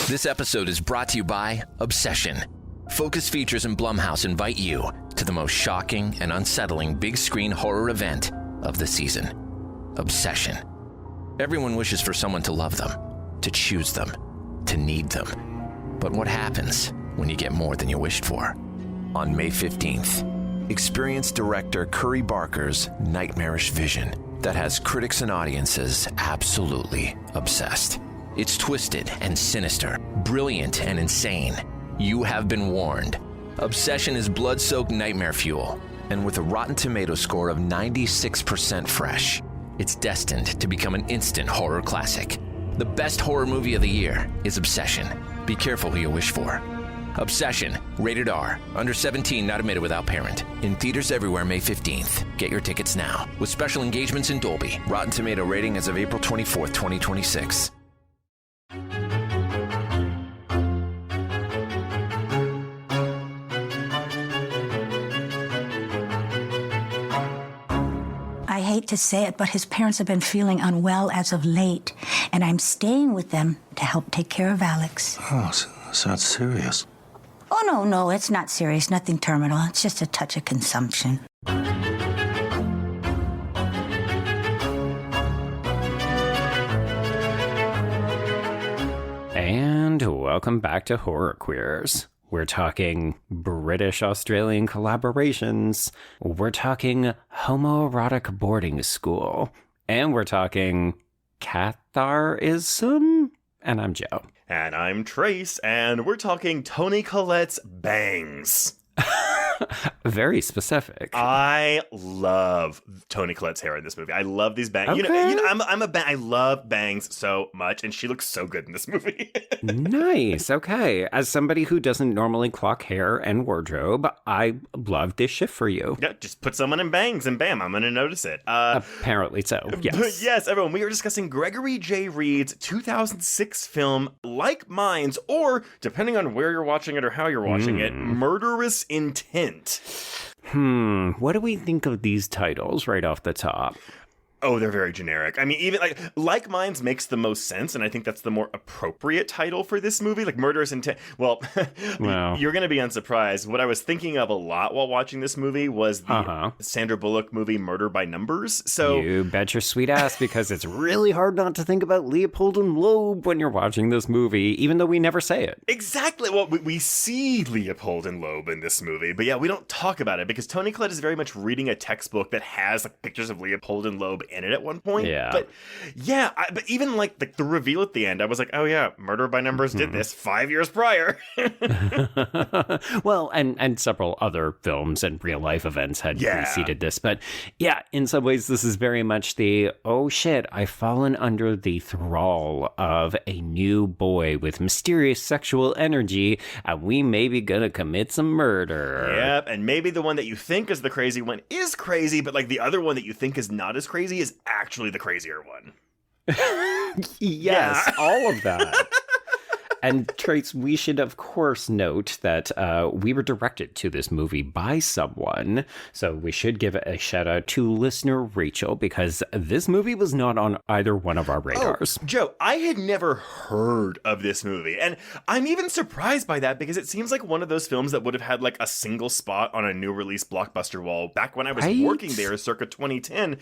This episode is brought to you by Obsession. Focus Features and Blumhouse invite you to the most shocking and unsettling big screen horror event of the season. Obsession. Everyone wishes for someone to love them, to choose them, to need them. But what happens when you get more than you wished for? On May 15th, experience director Curry Barker's nightmarish vision that has critics and audiences absolutely obsessed. It's twisted and sinister, brilliant and insane. You have been warned. Obsession is blood-soaked nightmare fuel, and with a Rotten Tomatoes score of 96% fresh, it's destined to become an instant horror classic. The best horror movie of the year is Obsession. Be careful who you wish for. Obsession, rated R, under 17, not admitted without parent. In theaters everywhere May 15th. Get your tickets now. With special engagements in Dolby. Rotten Tomato rating as of April 24th, 2026. I hate to say it, but his parents have been feeling unwell as of late, and I'm staying with them to help take care of Alex. Oh, so that's serious. Oh, no, it's not serious. Nothing terminal. It's just a touch of consumption. And welcome back to Horror Queers. We're talking British-Australian collaborations. We're talking homoerotic boarding school. And we're talking Catharism. And I'm Joe. And I'm Trace, and we're talking Toni Collette's bangs. Very specific. I love Toni Collette's hair in this movie. I love these bangs. Okay. I love bangs so much, and she looks so good in this movie. Nice. Okay. As somebody who doesn't normally clock hair and wardrobe, I love this shift for you. Yeah, just put someone in bangs, and bam, I'm going to notice it. Apparently so, yes. Yes, everyone, we are discussing Gregory J. Reed's 2006 film, Like Minds, or, depending on where you're watching it or how you're watching it, Murderous Intent. What do we think of these titles right off the top? Oh, they're very generic. I mean, even like Minds makes the most sense, and I think that's the more appropriate title for this movie. Like Murderous Intent. Well, you're going to be unsurprised. What I was thinking of a lot while watching this movie was the Sandra Bullock movie Murder by Numbers. So you bet your sweet ass, because it's really hard not to think about Leopold and Loeb when you're watching this movie, even though we never say it. Exactly. Well, we see Leopold and Loeb in this movie, but yeah, we don't talk about it because Toni Collette is very much reading a textbook that has like pictures of Leopold and Loeb in it at one point. Yeah. But yeah, but even like the reveal at the end, I was like, oh yeah, Murder by Numbers did this 5 years prior. Well, and several other films and real life events had preceded this. But yeah, in some ways, this is very much the, oh shit, I've fallen under the thrall of a new boy with mysterious sexual energy, and we may be gonna commit some murder. Yep, and maybe the one that you think is the crazy one is crazy, but like the other one that you think is not as crazy is actually the crazier one. Yes, all of that. And Trace, we should of course note that we were directed to this movie by someone, so we should give a shout out to listener Rachel, because this movie was not on either one of our radars. Oh, Joe, I had never heard of this movie, and I'm even surprised by that because it seems like one of those films that would have had like a single spot on a new release Blockbuster wall back when I was working there circa 2010.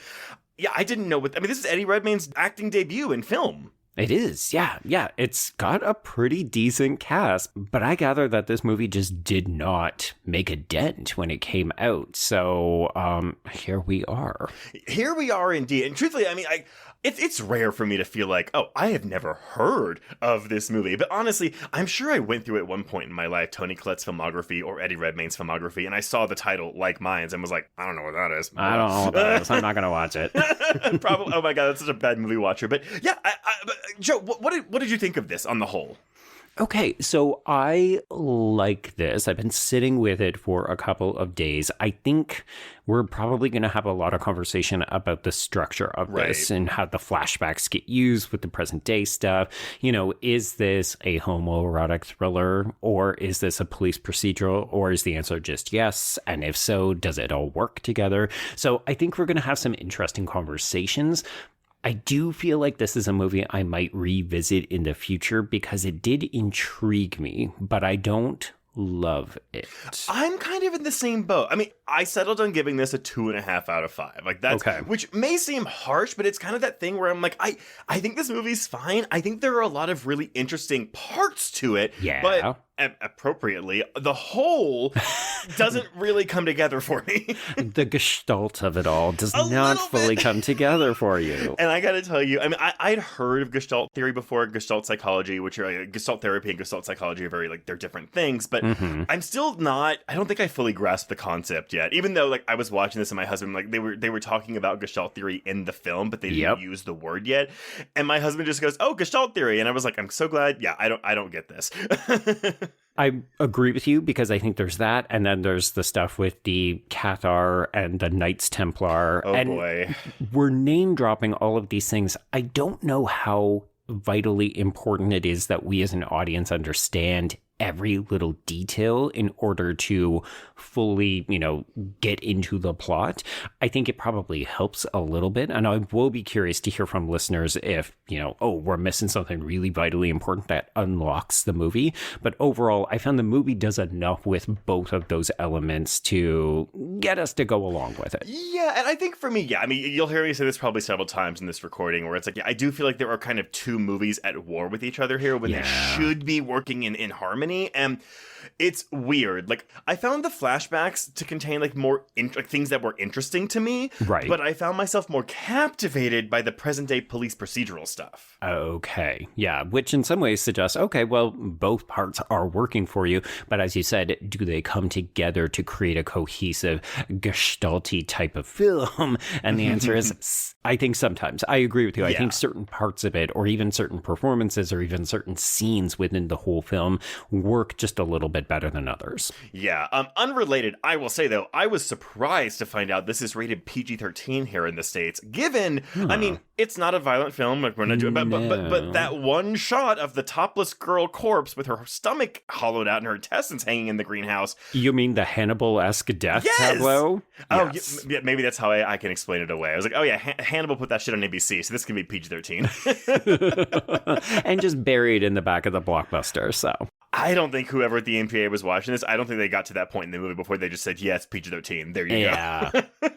Yeah, I didn't know this is Eddie Redmayne's acting debut in film. It is, yeah. It's got a pretty decent cast, but I gather that this movie just did not make a dent when it came out. So here we are. Here we are indeed. And truthfully, I mean, it's rare for me to feel like, oh, I have never heard of this movie. But honestly, I'm sure I went through at one point in my life Toni Collette's filmography or Eddie Redmayne's filmography, and I saw the title Like Minds and was like, I don't know what that is. I don't know what that is. I'm not going to watch it. Probably. Oh my God, that's such a bad movie watcher. But yeah, but Joe, what did you think of this on the whole? Okay, so I like this. I've been sitting with it for a couple of days. I think we're probably going to have a lot of conversation about the structure of this and how the flashbacks get used with the present day stuff. You know, is this a homoerotic thriller, or is this a police procedural, or is the answer just yes? And if so, does it all work together? So I think we're going to have some interesting conversations. I do feel like this is a movie I might revisit in the future because it did intrigue me, but I don't love it. I'm kind of in the same boat. I mean, I settled on giving this a 2.5 out of 5. Like that's okay. Which may seem harsh, but it's kind of that thing where I'm like, I think this movie's fine. I think there are a lot of really interesting parts to it. Yeah. But appropriately, the whole doesn't really come together for me. The gestalt of it all does not fully come together for you. And I gotta tell you, I mean, I'd heard of Gestalt theory before, Gestalt psychology, which are Gestalt therapy and Gestalt psychology are very, like, they're different things, but I'm still not, I don't think I fully grasped the concept yet, even though, like, I was watching this and my husband, like, they were talking about Gestalt theory in the film, but they didn't use the word yet. And my husband just goes, oh, Gestalt theory. And I was like, I'm so glad. Yeah, I don't get this. I agree with you because I think there's that. And then there's the stuff with the Cathar and the Knights Templar. Oh, and boy. We're name dropping all of these things. I don't know how vitally important it is that we as an audience understand every little detail in order to fully, get into the plot. I think it probably helps a little bit. And I will be curious to hear from listeners if, we're missing something really vitally important that unlocks the movie. But overall, I found the movie does enough with both of those elements to get us to go along with it. Yeah, and I think for me, I mean, you'll hear me say this probably several times in this recording where it's like, I do feel like there are kind of two movies at war with each other here when they should be working in harmony. And it's weird. Like, I found the flashbacks to contain like more things that were interesting to me. Right. But I found myself more captivated by the present day police procedural stuff. Okay. Yeah. Which in some ways suggests, okay, well, both parts are working for you. But as you said, do they come together to create a cohesive Gestalty type of film? And the answer is, I think sometimes. I agree with you. I think certain parts of it, or even certain performances, or even certain scenes within the whole film work just a little bit better than others. Yeah. Unrelated, I will say, though, I was surprised to find out this is rated PG-13 here in the States, given, I mean, it's not a violent film, like we're not doing, but that one shot of the topless girl corpse with her stomach hollowed out and her intestines hanging in the greenhouse. You mean the Hannibal-esque death tableau? Oh, yeah, maybe that's how I can explain it away. I was like, oh yeah, Hannibal put that shit on ABC, so this can be PG-13. And just buried in the back of the blockbuster, so. I don't think whoever at the MPA was watching this, I don't think they got to that point in the movie before they just said, yes, PG-13. There you go.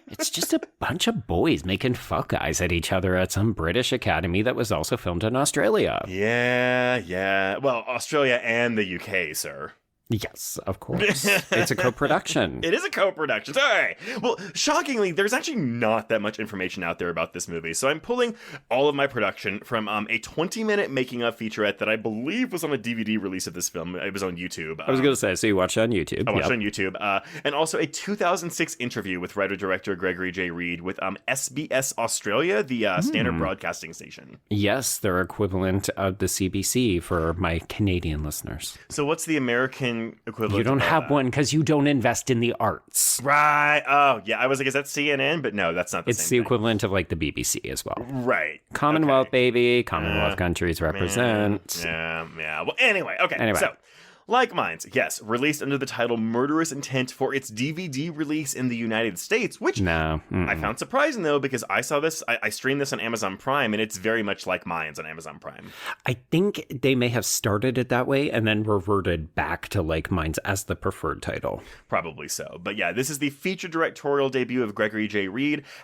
It's just a bunch of boys making fuck eyes at each other at some British academy that was also filmed in Australia. Yeah. Well, Australia and the UK, sir. Yes, of course. It's a co-production. It is a co-production. Sorry. Well, shockingly, there's actually not that much information out there about this movie. So I'm pulling all of my production from a 20-minute making-of featurette that I believe was on a DVD release of this film. It was on YouTube. I was going to say, so you watched it on YouTube. I watched it on YouTube. And also a 2006 interview with writer-director Gregory J with SBS Australia, the standard broadcasting station. Yes, their equivalent of the CBC for my Canadian listeners. So what's the American equivalent? You don't have one because you don't invest in the arts. Right. Oh, yeah. I was like, is that CNN? But no, that's not the same thing. It's the equivalent of like the BBC as well. Right. Commonwealth, baby. Commonwealth countries represent. Yeah. Well, anyway. Okay. So, Like Minds, yes, released under the title Murderous Intent for its DVD release in the United States, which I found surprising, though, because I saw this, I streamed this on Amazon Prime, and it's very much Like Minds on Amazon Prime. I think they may have started it that way and then reverted back to Like Minds as the preferred title. Probably so. But yeah, this is the feature directorial debut of Gregory J.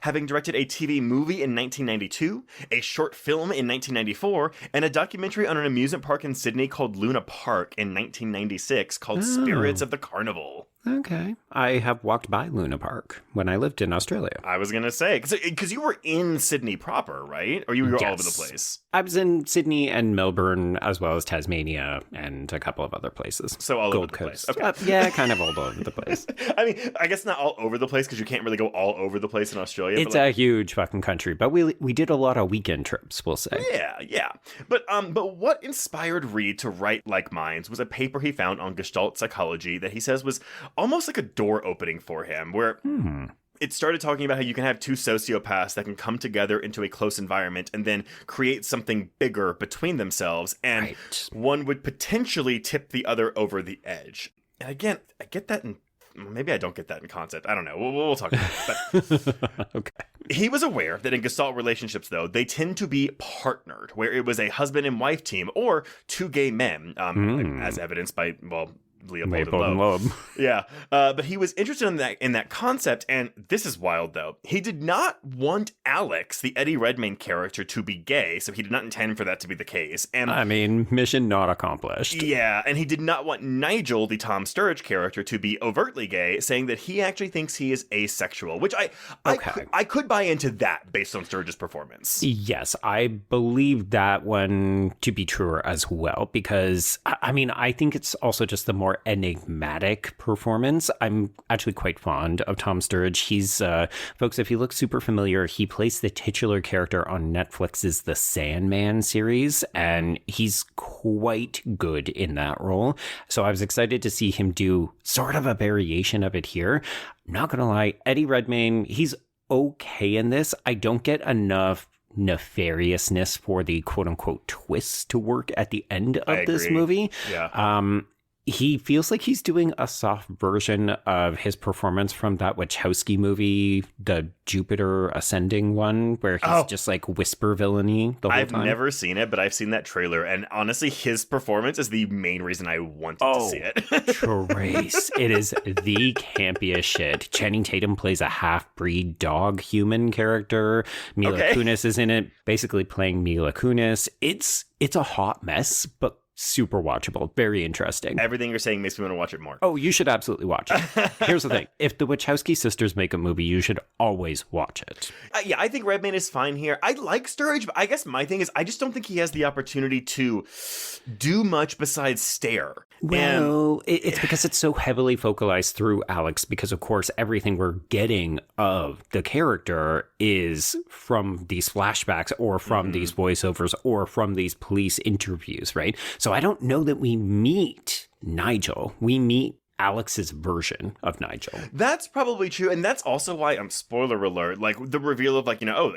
having directed a TV movie in 1992, a short film in 1994, and a documentary on an amusement park in Sydney called Luna Park in 1996 called Spirits of the Carnival. Okay. I have walked by Luna Park when I lived in Australia. I was going to say, because you were in Sydney proper, right? Or you were all over the place? I was in Sydney and Melbourne, as well as Tasmania and a couple of other places. So all Gold over the Coast. place. Okay. Yeah, kind of all over the place. I mean, I guess not all over the place, because you can't really go all over the place in Australia. It's a huge fucking country, but we did a lot of weekend trips, we'll say. Yeah. But what inspired Reed to write Like Minds was a paper he found on Gestalt psychology that he says was almost like a door opening for him, where it started talking about how you can have two sociopaths that can come together into a close environment and then create something bigger between themselves, and one would potentially tip the other over the edge. And again, I get that in maybe I don't get that in concept. I don't know. We'll talk about it. But okay. He was aware that in Gestalt relationships, though, they tend to be partnered, where it was a husband and wife team or two gay men, as evidenced by, Leopold and Loeb. Yeah. But he was interested in that concept, and this is wild, though. He did not want Alex, the Eddie Redmayne character, to be gay, so he did not intend for that to be the case. And I mean, mission not accomplished. Yeah, and he did not want Nigel, the Tom Sturridge character, to be overtly gay, saying that he actually thinks he is asexual, which I could buy into that based on Sturridge's performance. Yes, I believe that one to be truer as well, because, I mean, I think it's also just the more enigmatic performance. I'm actually quite fond of Tom Sturridge. He's, folks, if you look super familiar, he plays the titular character on Netflix's The Sandman series, and he's quite good in that role. So I was excited to see him do sort of a variation of it here. I'm not gonna lie, Eddie Redmayne, he's okay in this. I don't get enough nefariousness for the quote-unquote twist to work at the end of this movie. Yeah. He feels like he's doing a soft version of his performance from that Wachowski movie, the Jupiter Ascending one, where he's just like whisper villainy the whole time. I've never seen it, but I've seen that trailer, and honestly, his performance is the main reason I wanted to see it. Trace. It is the campiest shit. Channing Tatum plays a half-breed dog human character. Mila Kunis is in it, basically playing Mila Kunis. It's a hot mess, but super watchable. Very interesting. Everything you're saying makes me want to watch it more. Oh, you should absolutely watch it. Here's the thing. If the Wachowski sisters make a movie, you should always watch it. Yeah, I think Redmayne is fine here. I like Sturridge, but I guess my thing is I just don't think he has the opportunity to do much besides stare. Well, it's because it's so heavily focalized through Alex, because, of course, everything we're getting of the character is from these flashbacks or from these voiceovers or from these police interviews, right? So I don't know that we meet Nigel. We meet Alex's version of Nigel. That's probably true, and that's also why, spoiler alert, like the reveal of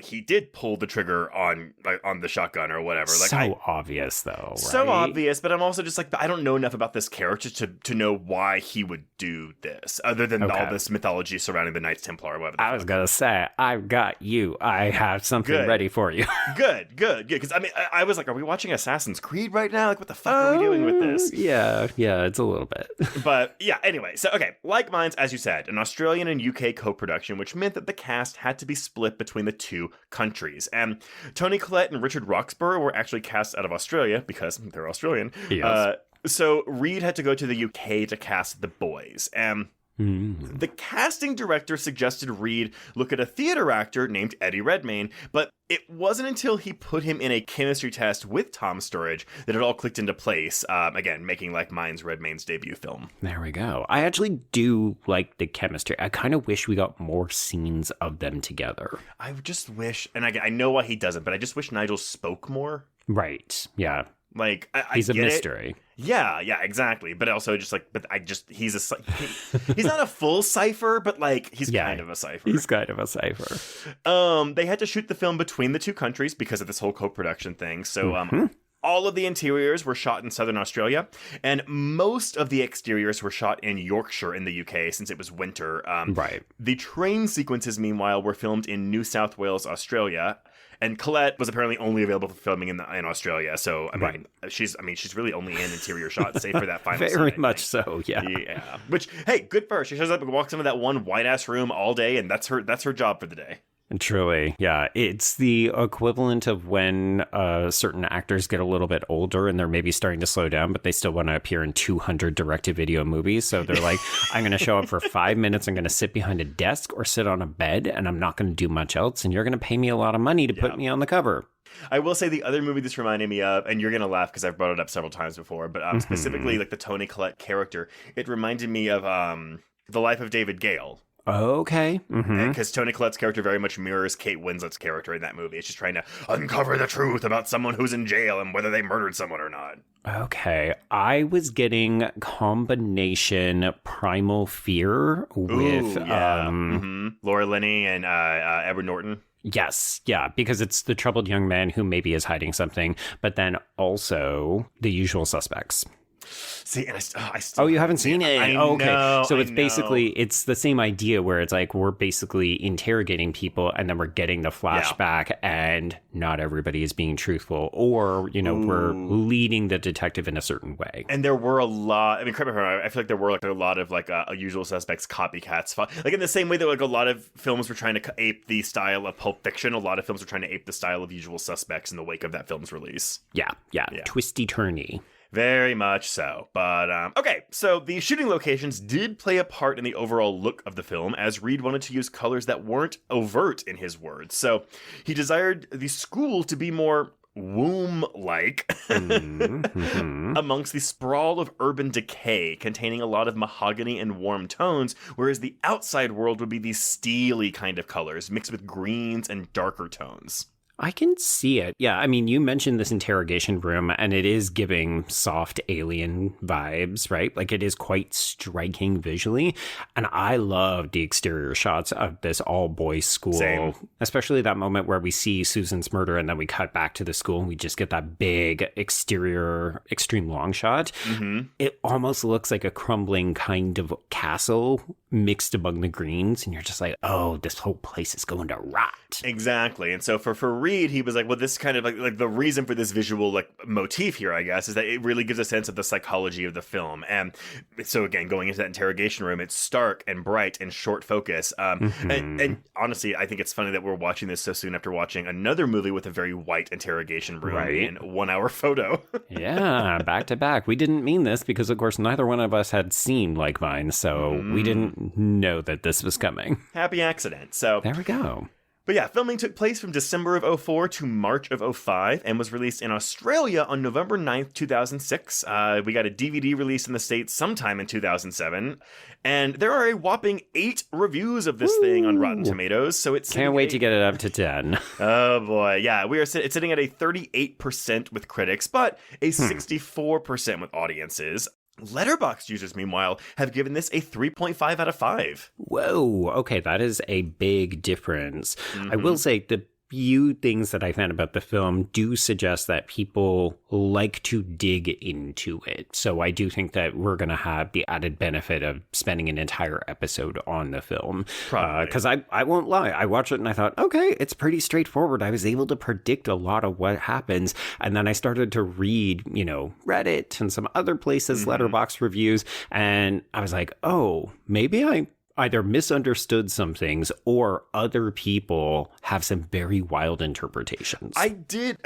he did pull the trigger on the shotgun or whatever. Like, so obvious though, right? So obvious, but I'm also just like, I don't know enough about this character to know why he would do this, other than all this mythology surrounding the Knights Templar or whatever. I was gonna say, I've got you. I have something ready for you. Good. Because I mean, I was like, are we watching Assassin's Creed right now? Like, what the fuck are we doing with this? Yeah, it's a little bit. But yeah, anyway, so Like Minds, as you said, an Australian and UK co-production, which meant that the cast had to be split between the two countries. And Toni Collette and Richard Roxburgh were actually cast out of Australia because they're Australian. Yes. So Reed had to go to the UK to cast the boys. And the casting director suggested Reed look at a theater actor named Eddie Redmayne, but it wasn't until he put him in a chemistry test with Tom Sturridge that it all clicked into place, again, making Like Minds Redmayne's debut film. There we go. I actually do like the chemistry. I kind of wish we got more scenes of them together. I just wish, and I know why he doesn't, but I just wish Nigel spoke more. Right, yeah. Like, he's a mystery. Yeah, exactly. But also he's he's not a full cipher, but like he's kind of a cipher. He's kind of a cipher. They had to shoot the film between the two countries because of this whole co-production thing. So all of the interiors were shot in southern Australia, and most of the exteriors were shot in Yorkshire in the UK since it was winter. Right. The train sequences, meanwhile, were filmed in New South Wales, Australia. And Collette was apparently only available for filming in Australia, so I mean, she's really only in interior shots, save for that final scene. Very much so, yeah. Yeah. Which, hey, good for her. She shows up and walks into that one white ass room all day, and that's her job for the day. Truly, yeah. It's the equivalent of when certain actors get a little bit older and they're maybe starting to slow down, but they still want to appear in 200 direct-to-video movies. So they're like, I'm going to show up for 5 minutes. I'm going to sit behind a desk or sit on a bed, and I'm not going to do much else. And you're going to pay me a lot of money to put me on the cover. I will say the other movie this reminded me of, and you're going to laugh because I've brought it up several times before, but specifically like the Toni Collette character, it reminded me of The Life of David Gale. Okay. Because Toni Collette's character very much mirrors Kate Winslet's character in that movie. It's just trying to uncover the truth about someone who's in jail and whether they murdered someone or not. Okay. I was getting combination Primal Fear with Laura Linney and Edward Norton. Yes, yeah, because it's the troubled young man who maybe is hiding something, but then also The Usual Suspects. See, and I still. Oh, you haven't seen it? Okay. So it's basically, it's the same idea where it's like we're basically interrogating people and then we're getting the flashback and not everybody is being truthful, or, you know, we're leading the detective in a certain way. And there were a lot, I mean, correct me if I'm wrong, I feel like there were like a lot of like a Usual Suspects copycats. Like in the same way that like a lot of films were trying to ape the style of Pulp Fiction, a lot of films were trying to ape the style of Usual Suspects in the wake of that film's release. Yeah. Twisty-turny. Very much so. But, okay, so the shooting locations did play a part in the overall look of the film, as Reed wanted to use colors that weren't overt, in his words. So he desired the school to be more womb-like amongst the sprawl of urban decay, containing a lot of mahogany and warm tones, whereas the outside world would be these steely kind of colors, mixed with greens and darker tones. I can see it. Yeah, I mean, you mentioned this interrogation room, and it is giving soft alien vibes, right? Like, it is quite striking visually, and I love the exterior shots of this all-boys school. Same. Especially that moment where we see Susan's murder, and then we cut back to the school, and we just get that big exterior extreme long shot. It almost looks like a crumbling kind of castle mixed among the greens, and you're just like, oh, this whole place is going to rot. Exactly. And so for Reed, he was like, well, this kind of like the reason for this visual like motif here, I guess, is that it really gives a sense of the psychology of the film. And so again, going into that interrogation room, it's stark and bright and short focus. And honestly, I think it's funny that we're watching this so soon after watching another movie with a very white interrogation room in 1 hour photo. Yeah, back to back. We didn't mean this because, of course, neither one of us had seen Like Mine, so we didn't know that this was coming. Happy accident. So there we go. But yeah, filming took place from December of 2004 to March of 2005 and was released in Australia on November 9th, 2006. We got a DVD release in the States sometime in 2007. And there are a whopping 8 reviews of this thing on Rotten Tomatoes. So it's can't wait to get it up to 10. Oh boy. Yeah, it's sitting at a 38% with critics, but a 64% with audiences. Letterboxd users, meanwhile, have given this a 3.5 out of 5. Whoa, okay, that is a big difference. I will say the few things that I found about the film do suggest that people like to dig into it. So I do think that we're going to have the added benefit of spending an entire episode on the film. Because I won't lie, I watched it and I thought, okay, it's pretty straightforward. I was able to predict a lot of what happens. And then I started to read, you know, Reddit and some other places, Letterboxd reviews. And I was like, oh, maybe I either misunderstood some things or other people have some very wild interpretations. I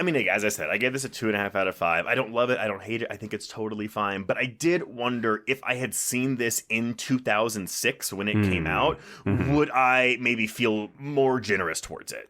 mean, as I said, I gave this a 2.5 out of 5. I don't love it. I don't hate it. I think it's totally fine. But I did wonder if I had seen this in 2006 when it came out, would I maybe feel more generous towards it?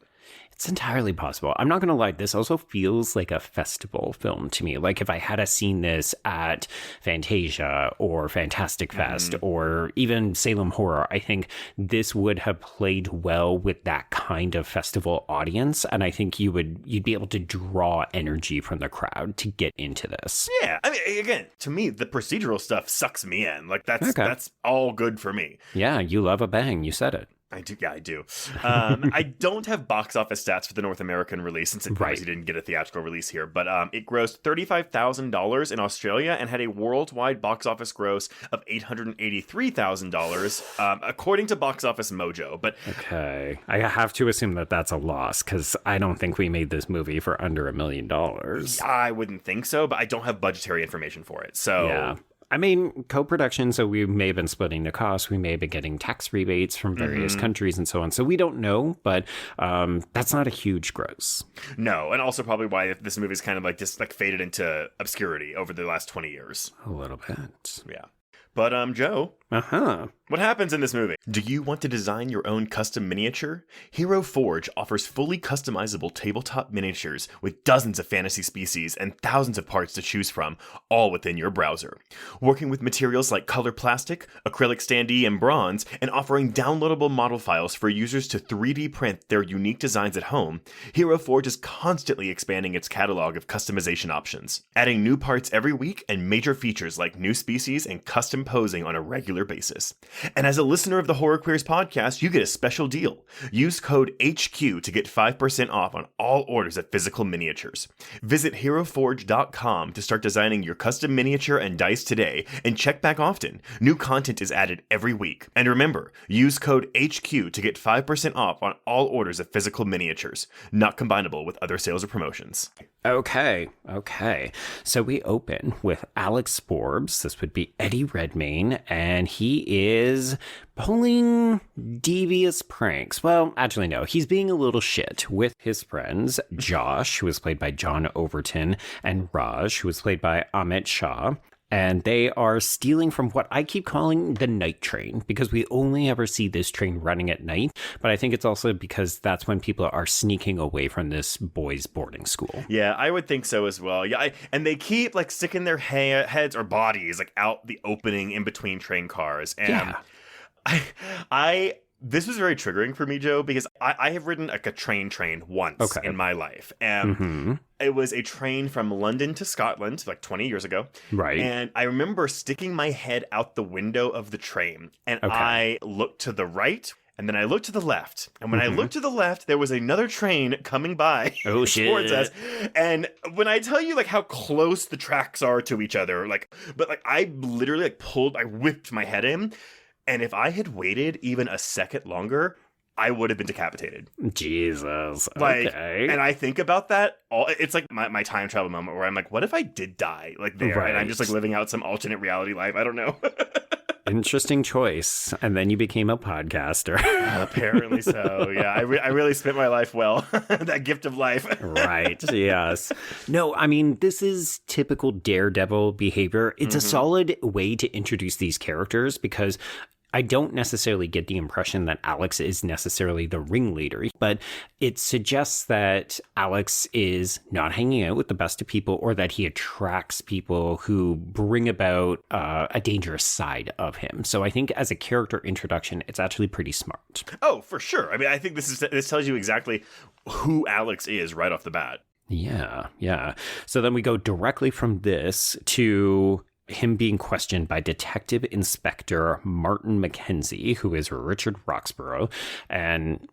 It's entirely possible. I'm not going to lie. This also feels like a festival film to me. Like if I had seen this at Fantasia or Fantastic Fest or even Salem Horror, I think this would have played well with that kind of festival audience. And I think you'd be able to draw energy from the crowd to get into this. Yeah. I mean, again, to me, the procedural stuff sucks me in. Like that's all good for me. Yeah. You love a bang. You said it. I do. Yeah, I do. I don't have box office stats for the North American release since it obviously didn't get a theatrical release here, but it grossed $35,000 in Australia and had a worldwide box office gross of $883,000, according to Box Office Mojo. But okay, I have to assume that that's a loss because I don't think we made this movie for under $1 million. I wouldn't think so, but I don't have budgetary information for it. So yeah. I mean, co-production, so we may have been splitting the costs. We may have been getting tax rebates from various countries and so on. So we don't know, but that's not a huge gross. No, and also probably why this movie's kind of like just like faded into obscurity over the last 20 years. A little bit. Yeah. But, Joe, what happens in this movie? Do you want to design your own custom miniature? Hero Forge offers fully customizable tabletop miniatures with dozens of fantasy species and thousands of parts to choose from, all within your browser. Working with materials like color plastic, acrylic standee, and bronze, and offering downloadable model files for users to 3D print their unique designs at home, Hero Forge is constantly expanding its catalog of customization options, adding new parts every week and major features like new species and custom posing on a regular regular basis. And as a listener of the Horror Queers podcast, you get a special deal. Use code HQ to get 5% off on all orders of physical miniatures. Visit HeroForge.com to start designing your custom miniature and dice today, and check back often. New content is added every week. And remember, use code HQ to get 5% off on all orders of physical miniatures. Not combinable with other sales or promotions. Okay. So we open with Alex Forbes. This would be Eddie Redmayne, and he is pulling devious pranks. Well, actually, no. He's being a little shit with his friends, Josh, who was played by John Overton, and Raj, who was played by Amit Shah. And they are stealing from what I keep calling the night train, because we only ever see this train running at night. But I think it's also because that's when people are sneaking away from this boys' boarding school. Yeah, I would think so as well. Yeah, and they keep like sticking their heads or bodies like out the opening in between train cars. And yeah. This was very triggering for me, Joe, because I have ridden like a train once in my life. And it was a train from London to Scotland like 20 years ago. Right. And I remember sticking my head out the window of the train, and I looked to the right. And then I looked to the left. And when I looked to the left, there was another train coming by towards us. And when I tell you like how close the tracks are to each other, I literally I whipped my head in. And if I had waited even a second longer, I would have been decapitated. Jesus. Okay. And I think about that. It's like my time travel moment where I'm like, what if I did die like there? Right. And I'm just like living out some alternate reality life. I don't know. Interesting choice. And then you became a podcaster. Apparently so. Yeah, I really spent my life well. That gift of life. Right. Yes. No, I mean, this is typical Daredevil behavior. It's a solid way to introduce these characters, because I don't necessarily get the impression that Alex is necessarily the ringleader, but it suggests that Alex is not hanging out with the best of people, or that he attracts people who bring about a dangerous side of him. So I think as a character introduction, it's actually pretty smart. Oh, for sure. I mean, I think this tells you exactly who Alex is right off the bat. Yeah. So then we go directly from this to him being questioned by Detective Inspector Martin McKenzie, who is Richard Roxburgh, and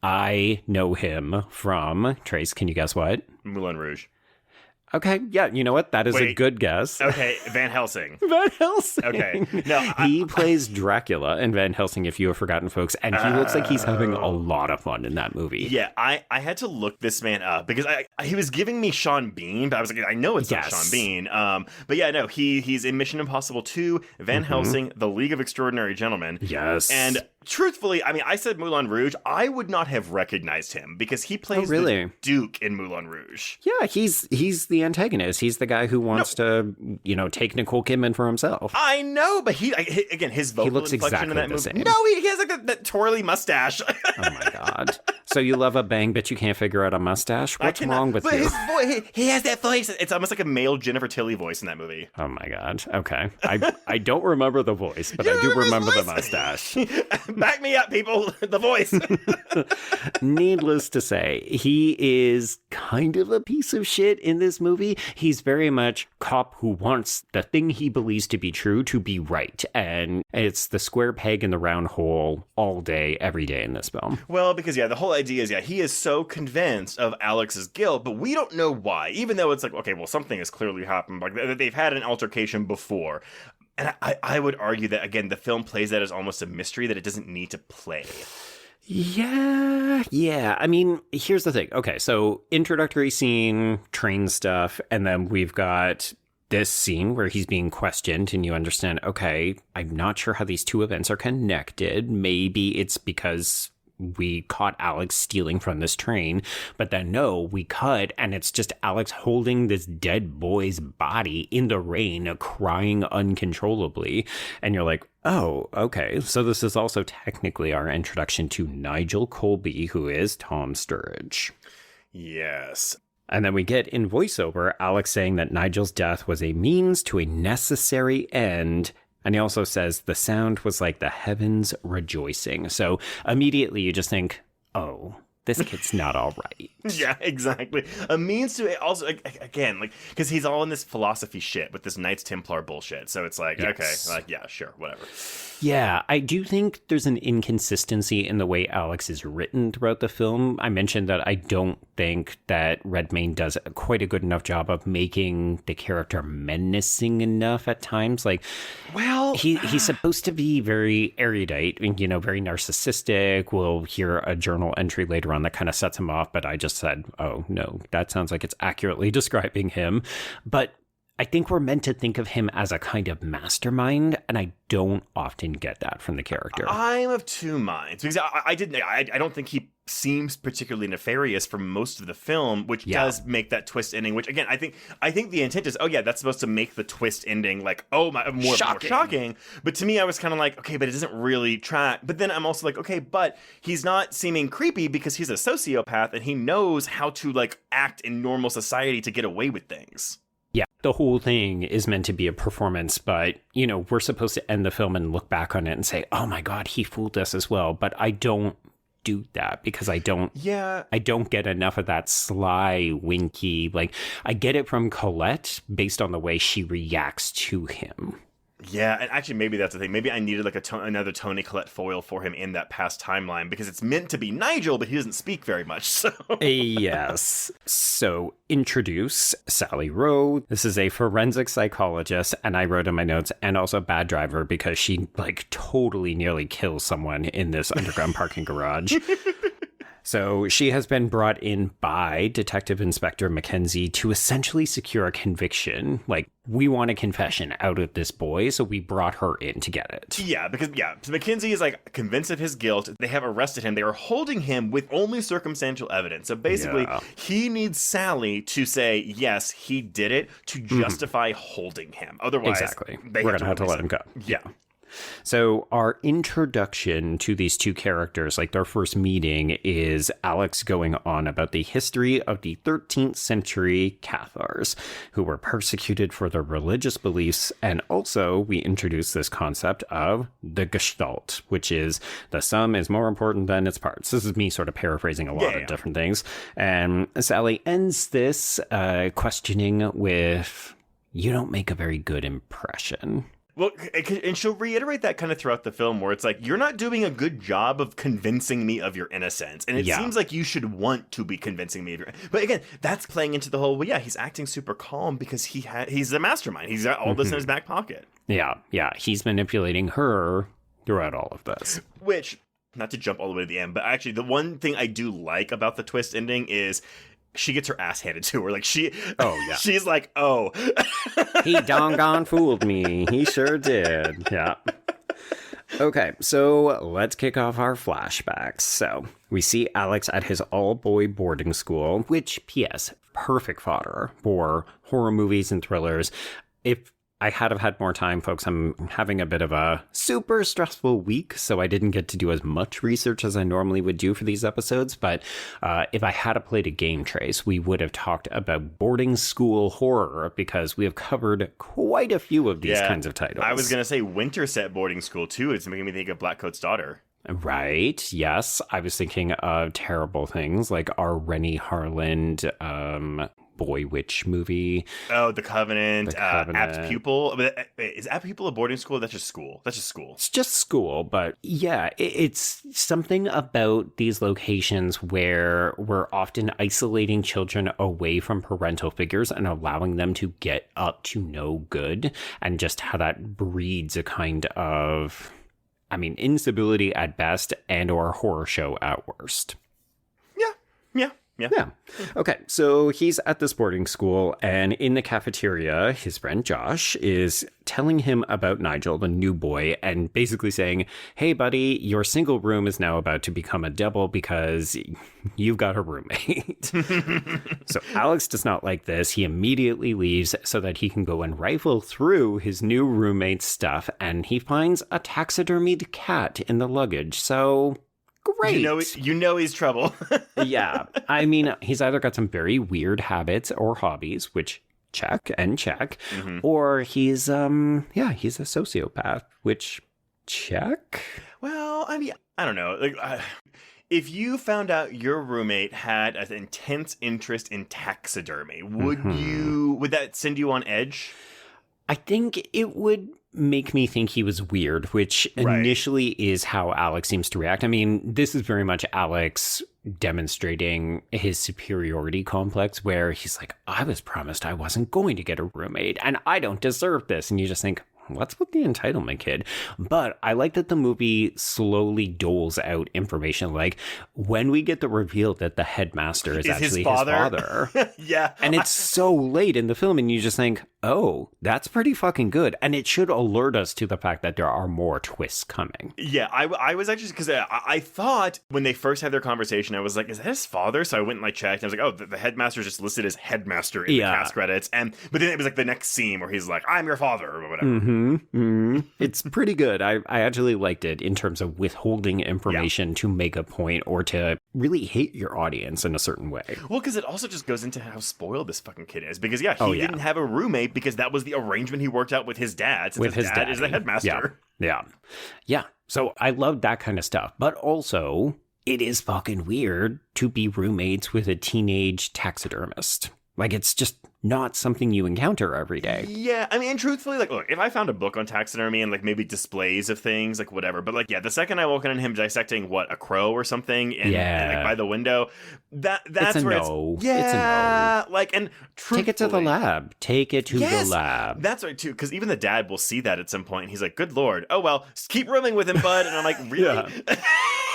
I know him from, Trace, can you guess what? Moulin Rouge. Okay, yeah, you know what? That is a good guess. Okay, Van Helsing. Van Helsing. Okay. No, he plays Dracula in Van Helsing, if you have forgotten, folks, and he looks like he's having a lot of fun in that movie. Yeah, I had to look this man up because he was giving me Sean Bean, but I was like, I know it's not Sean Bean. But yeah, no, he's in Mission Impossible 2, Van Helsing, The League of Extraordinary Gentlemen. Yes. And truthfully, I mean, I said Moulin Rouge. I would not have recognized him because he plays the Duke in Moulin Rouge. Yeah, he's the antagonist. He's the guy who wants to, take Nicole Kidman for himself. I know, but his vocal looks inflection exactly in that the movie. same. No, he has like that twirly mustache. Oh my God. So you love a bang, but you can't figure out a mustache? What's wrong with you? His voice, he has that voice. It's almost like a male Jennifer Tilly voice in that movie. Oh my God. Okay. I don't remember the voice, but I do remember the mustache. Back me up, people. The voice. Needless to say, he is kind of a piece of shit in this movie. He's very much cop who wants the thing he believes to be true to be right. And it's the square peg in the round hole all day, every day in this film. Well, because, the whole idea is, he is so convinced of Alex's guilt, but we don't know why. Even though it's like, okay, well, something has clearly happened. Like, they've had an altercation before. And I would argue that, again, the film plays that as almost a mystery that it doesn't need to play. Yeah. I mean, here's the thing. Okay, so introductory scene, train stuff, and then we've got this scene where he's being questioned and you understand, okay, I'm not sure how these two events are connected. Maybe it's because we caught Alex stealing from this train, but then no, we cut and it's just Alex holding this dead boy's body in the rain, crying uncontrollably. And you're like, oh, okay. So this is also technically our introduction to Nigel Colby, who is Tom Sturridge. Yes. And then we get in voiceover Alex saying that Nigel's death was a means to a necessary end. And he also says the sound was like the heavens rejoicing. So immediately you just think, oh, this kid's not all right. Yeah, exactly. A means to also, again, like, because he's all in this philosophy shit with this Knights Templar bullshit. So it's like, yes. Okay, like, yeah, sure, whatever. Yeah, I do think there's an inconsistency in the way Alex is written throughout the film. I mentioned that I don't think that Redmayne does quite a good enough job of making the character menacing enough at times. Like, well, he's supposed to be very erudite, you know, very narcissistic. We'll hear a journal entry later on that kind of sets him off, but I just said, oh, no, that sounds like it's accurately describing him. But I think we're meant to think of him as a kind of mastermind, and I don't often get that from the character. I'm of two minds, because I don't think he seems particularly nefarious for most of the film, which does make that twist ending, which, again, I think the intent is, oh yeah, that's supposed to make the twist ending like, oh my, more shocking. But to me, I was kind of like, okay, but it doesn't really track. But then I'm also like, okay, but he's not seeming creepy because he's a sociopath and he knows how to like act in normal society to get away with things. Yeah, the whole thing is meant to be a performance, but, you know, we're supposed to end the film and look back on it and say, oh my God, he fooled us as well. But I don't do that because I don't get enough of that sly, winky, like, I get it from Collette based on the way she reacts to him. Yeah, and actually maybe that's the thing. Maybe I needed like another Toni Collette foil for him in that past timeline because it's meant to be Nigel, but he doesn't speak very much. So yes. So introduce Sally Rowe. This is a forensic psychologist, and I wrote in my notes, and also a bad driver because she like totally nearly kills someone in this underground parking garage. So she has been brought in by Detective Inspector Mackenzie to essentially secure a conviction. Like, we want a confession out of this boy, so we brought her in to get it. Yeah, because, so Mackenzie is, like, convinced of his guilt. They have arrested him. They are holding him with only circumstantial evidence. So basically, he needs Sally to say, yes, he did it, to justify holding him. Otherwise, we're going to have to let him go. Yeah. So our introduction to these two characters, like their first meeting, is Alex going on about the history of the 13th century Cathars who were persecuted for their religious beliefs. And also we introduce this concept of the Gestalt, which is the sum is more important than its parts. This is me sort of paraphrasing a lot of different things. And Sally ends this questioning with, you don't make a very good impression. Well, and she'll reiterate that kind of throughout the film where it's like, you're not doing a good job of convincing me of your innocence. And it seems like you should want to be convincing me of your... But again, that's playing into the whole, well, yeah, he's acting super calm because he's a mastermind. He's got all this in his back pocket. Yeah. He's manipulating her throughout all of this. Which, not to jump all the way to the end, but actually the one thing I do like about the twist ending is... she gets her ass handed to her. Like, she's like, oh. He doggone fooled me. He sure did. Yeah. Okay, so let's kick off our flashbacks. So we see Alex at his all-boy boarding school, which, P.S., perfect fodder for horror movies and thrillers. If I had have had more time, folks, I'm having a bit of a super stressful week, so I didn't get to do as much research as I normally would do for these episodes. But if I had played a game trace, we would have talked about boarding school horror because we have covered quite a few of these kinds of titles. I was going to say Winterset Boarding School, too. It's making me think of Blackcoat's Daughter. Right. Yes. I was thinking of terrible things like our Rennie Harland boy witch movie. Oh, The Covenant. Apt Pupil. Is Apt Pupil a boarding school? That's just school. It's just school. But yeah, it's something about these locations where we're often isolating children away from parental figures and allowing them to get up to no good, and just how that breeds a kind of... instability at best and or horror show at worst. Yeah. Okay, so he's at this boarding school, and in the cafeteria, his friend Josh is telling him about Nigel, the new boy, and basically saying, hey, buddy, your single room is now about to become a double because you've got a roommate. So Alex does not like this. He immediately leaves so that he can go and rifle through his new roommate's stuff, and he finds a taxidermied cat in the luggage. So... great. You know he's trouble. Yeah. He's either got some very weird habits or hobbies, which check, or he's a sociopath, which check. Well, I don't know. If you found out your roommate had an intense interest in taxidermy, would that send you on edge? I think it would make me think he was weird, which initially is how Alex seems to react. I mean, this is very much Alex demonstrating his superiority complex, where he's like, I was promised I wasn't going to get a roommate and I don't deserve this. And you just think, what's with the entitlement, kid? But I like that the movie slowly doles out information. Like, when we get the reveal that the headmaster is actually his father. Yeah. And it's so late in the film, and you just think, oh, that's pretty fucking good. And it should alert us to the fact that there are more twists coming. Yeah, I was actually, because I thought when they first had their conversation, I was like, is that his father? So I went and like checked, and I was like, oh, the headmaster is just listed as headmaster in the cast credits. But then it was like the next scene where he's like, I'm your father, or whatever. It's pretty good. I actually liked it in terms of withholding information to make a point or to really hate your audience in a certain way. Well, because it also just goes into how spoiled this fucking kid is. Because, he didn't have a roommate because that was the arrangement he worked out with his dad. Since his dad is the headmaster. Yeah. So I love that kind of stuff. But also, it is fucking weird to be roommates with a teenage taxidermist. Like, it's just not something you encounter every day. Yeah, I mean, truthfully, like, look, if I found a book on taxidermy and, like, maybe displays of things, like, whatever, but, like, the second I woke in on him dissecting, a crow or something, and like, by the window, that's it's where it's a no. Like, and truthfully... Take it to the lab. Take it to the lab. That's right, too, because even the dad will see that at some point, and he's like, good lord, oh, well, keep rooming with him, bud, and I'm like, really?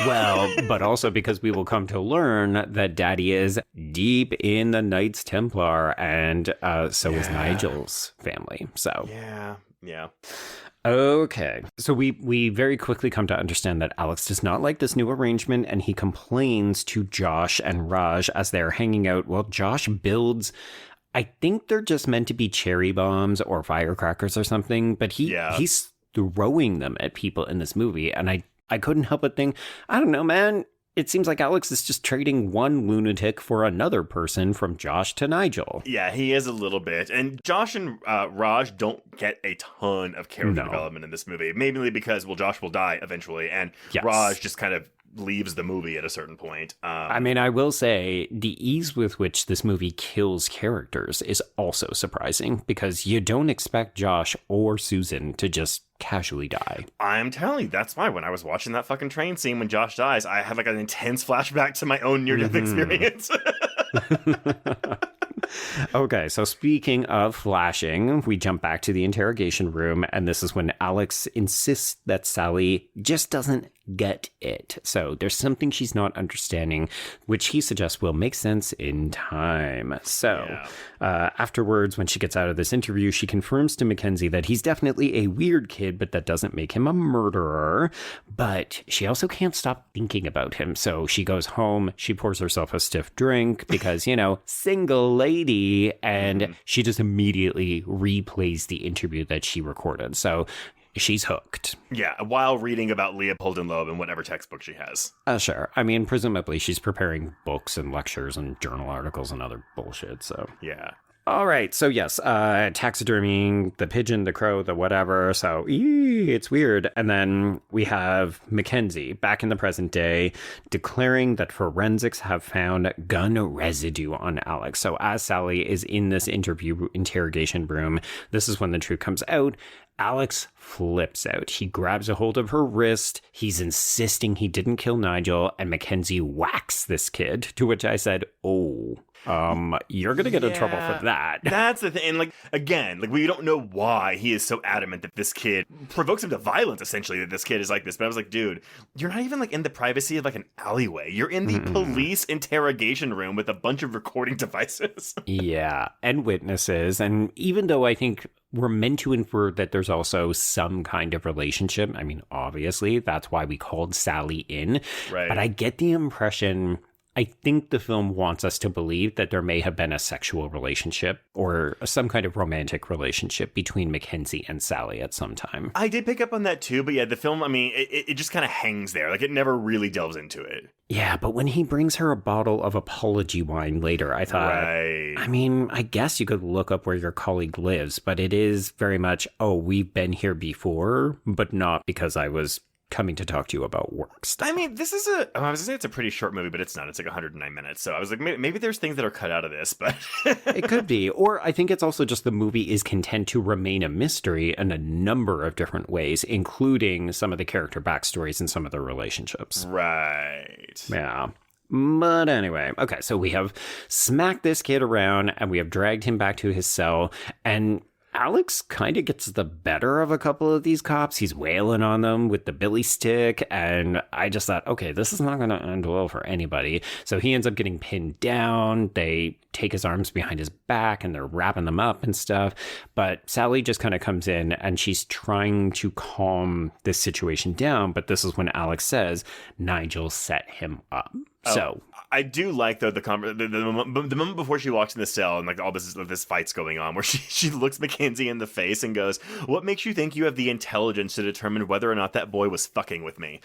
Well, but also because we will come to learn that Daddy is deep in the Knights Templar, and so is Nigel's family. So yeah. Okay. So we very quickly come to understand that Alex does not like this new arrangement, and he complains to Josh and Raj as they're hanging out. Well, Josh builds, I think they're just meant to be cherry bombs or firecrackers or something, but he's throwing them at people in this movie, and I couldn't help but think, I don't know, man. It seems like Alex is just trading one lunatic for another person from Josh to Nigel. Yeah, he is a little bit. And Josh and Raj don't get a ton of character development in this movie. Mainly because, Josh will die eventually, and Raj just kind of leaves the movie at a certain point. I mean, I will say the ease with which this movie kills characters is also surprising, because you don't expect Josh or Susan to just casually die. I'm telling you, that's why when I was watching that fucking train scene when Josh dies, I had like an intense flashback to my own near-death experience. Okay, so speaking of flashing, we jump back to the interrogation room, and this is when Alex insists that Sally just doesn't get it. So there's something she's not understanding, which he suggests will make sense in time. So afterwards, when she gets out of this interview, she confirms to Mackenzie that he's definitely a weird kid, but that doesn't make him a murderer. But she also can't stop thinking about him. So she goes home, she pours herself a stiff drink because, single lady, and she just immediately replays the interview that she recorded. So she's hooked. Yeah, while reading about Leopold and Loeb in whatever textbook she has. Sure. I mean, presumably she's preparing books and lectures and journal articles and other bullshit, so. Yeah. All right, so yes, taxidermying the pigeon, the crow, the whatever, so it's weird. And then we have Mackenzie back in the present day declaring that forensics have found gun residue on Alex. So as Sally is in this interrogation room, this is when the truth comes out. Alex flips out. He grabs a hold of her wrist. He's insisting he didn't kill Nigel, and Mackenzie whacks this kid, to which I said, oh, you're going to get in trouble for that. That's the thing. And again, we don't know why he is so adamant that this kid provokes him to violence, essentially, that this kid is like this. But I was like, dude, you're not even in the privacy of an alleyway. You're in the police interrogation room with a bunch of recording devices. Yeah, and witnesses. And even though I think we're meant to infer that there's also some kind of relationship. I mean, obviously, that's why we called Sally in. Right. But I get the impression, I think the film wants us to believe that there may have been a sexual relationship or some kind of romantic relationship between Mackenzie and Sally at some time. I did pick up on that too, but yeah, the film, I mean, it just kind of hangs there. It never really delves into it. Yeah, but when he brings her a bottle of apology wine later, I thought, I mean, I guess you could look up where your colleague lives, but it is very much, oh, we've been here before, but not because I was coming to talk to you about work stuff. I mean, this is I was going to say it's a pretty short movie, but it's not. It's like 109 minutes. So I was like, maybe there's things that are cut out of this, but... It could be. Or I think it's also just the movie is content to remain a mystery in a number of different ways, including some of the character backstories and some of their relationships. Right. Yeah. But anyway, okay, so we have smacked this kid around and we have dragged him back to his cell, and Alex kind of gets the better of a couple of these cops. He's wailing on them with the billy stick, and I just thought, okay, this is not going to end well for anybody. So he ends up getting pinned down. They take his arms behind his back, and they're wrapping them up and stuff. But Sally just kind of comes in, and she's trying to calm this situation down. But this is when Alex says, Nigel set him up. So I do like though the moment before she walks in the cell and like all this fight's going on, where she looks Mackenzie in the face and goes, "What makes you think you have the intelligence to determine whether or not that boy was fucking with me?"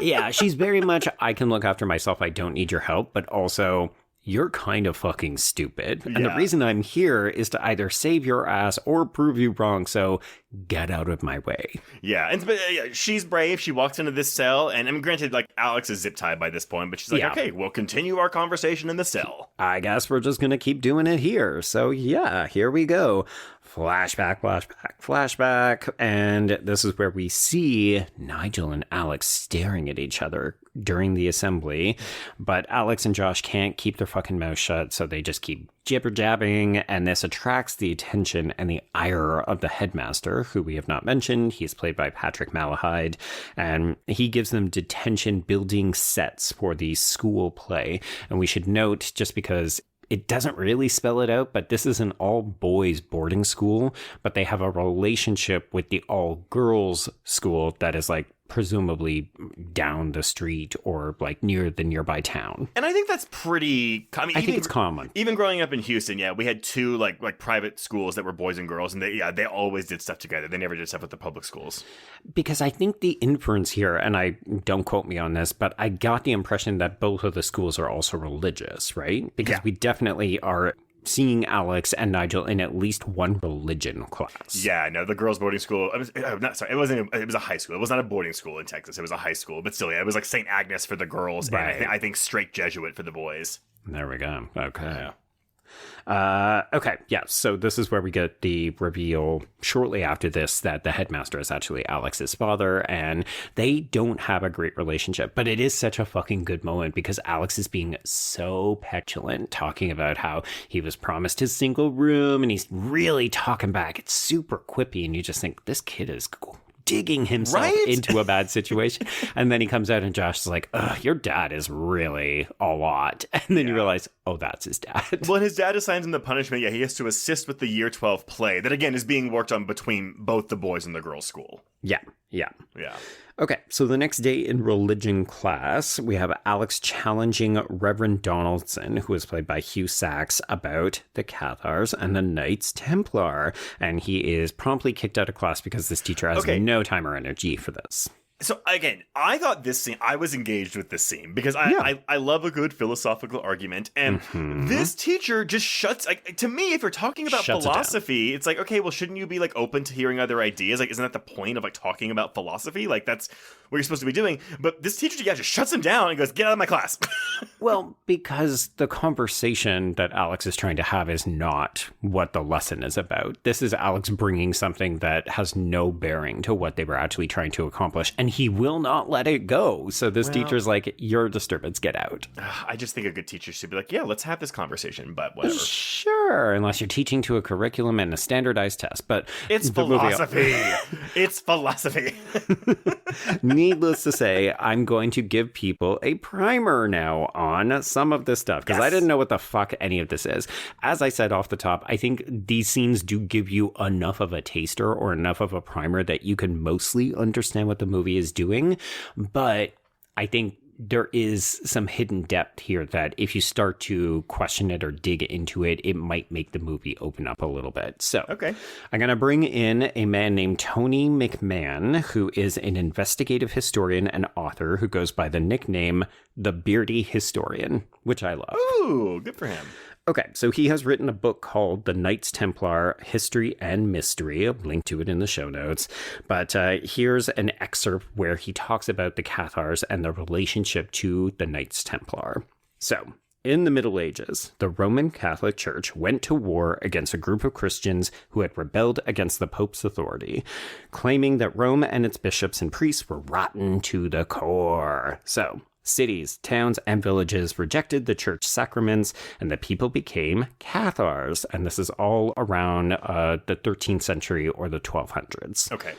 Yeah, she's very much, I can look after myself. I don't need your help, but also, you're kind of fucking stupid. And the reason I'm here is to either save your ass or prove you wrong. So get out of my way. Yeah. But she's brave. She walks into this cell. And I mean, granted, like Alex is zip tied by this point, but she's like, okay, we'll continue our conversation in the cell. I guess we're just going to keep doing it here. So yeah, here we go. Flashback, flashback, flashback. And this is where we see Nigel and Alex staring at each other during the assembly. But Alex and Josh can't keep their fucking mouth shut, so they just keep jibber-jabbing, and this attracts the attention and the ire of the headmaster, who we have not mentioned. He's played by Patrick Malahide, and he gives them detention building sets for the school play. And we should note, just because it doesn't really spell it out, but this is an all-boys boarding school, but they have a relationship with the all-girls school that is like presumably down the street or like near the nearby town. And I think that's pretty... I think it's common. Even growing up in Houston, we had two like private schools that were boys and girls, and they always did stuff together. They never did stuff with the public schools. Because I think the inference here, and I don't quote me on this, but I got the impression that both of the schools are also religious, right? Because we definitely are seeing Alex and Nigel in at least one religion class. Yeah, no, the girls' boarding school. It was a high school. It was not a boarding school in Texas. It was a high school, but still, it was like St. Agnes for the girls, right. And I think straight Jesuit for the boys. There we go. Okay. So this is where we get the reveal shortly after this that the headmaster is actually Alex's father, and they don't have a great relationship, but it is such a fucking good moment because Alex is being so petulant, talking about how he was promised his single room, and he's really talking back. It's super quippy, and you just think, this kid is cool. Digging himself into a bad situation. And then he comes out and Josh is like, ugh, your dad is really a lot. And then you realize, oh, that's his dad. Well, his dad assigns him the punishment. Yeah, he has to assist with the year 12 play that, again, is being worked on between both the boys and the girls' school. Yeah. Okay, so the next day in religion class, we have Alex challenging Reverend Donaldson, who is played by Hugh Sachs, about the Cathars and the Knights Templar. And he is promptly kicked out of class because this teacher has no time or energy for this. So, again, I thought this scene, I was engaged with this scene because I love a good philosophical argument. And this teacher just shuts, like, to me, if you're talking about philosophy, it's like, okay, well, shouldn't you be like open to hearing other ideas? Like, isn't that the point of like talking about philosophy? Like, that's what you're supposed to be doing. But this teacher, just shuts him down and goes, get out of my class. Well, because the conversation that Alex is trying to have is not what the lesson is about. This is Alex bringing something that has no bearing to what they were actually trying to accomplish. And he will not let it go. So this teacher's like, you're a disturbance, get out. I just think a good teacher should be like, yeah, let's have this conversation, but whatever. Sure, unless you're teaching to a curriculum and a standardized test. But it's philosophy. It's philosophy. Needless to say, I'm going to give people a primer now on some of this stuff because I didn't know what the fuck any of this is. As I said off the top, I think these scenes do give you enough of a taster or enough of a primer that you can mostly understand what the movie is doing. But I think there is some hidden depth here that if you start to question it or dig into it, it might make the movie open up a little bit. So I'm going to bring in a man named Toni McMahon, who is an investigative historian and author who goes by the nickname The Beardy Historian, which I love. Ooh, good for him. Okay, so he has written a book called The Knights Templar, History and Mystery. I'll link to it in the show notes. But here's an excerpt where he talks about the Cathars and their relationship to the Knights Templar. So, in the Middle Ages, the Roman Catholic Church went to war against a group of Christians who had rebelled against the Pope's authority, claiming that Rome and its bishops and priests were rotten to the core. So, cities, towns, and villages rejected the church sacraments, and the people became Cathars. And this is all around the 13th century or the 1200s. Okay.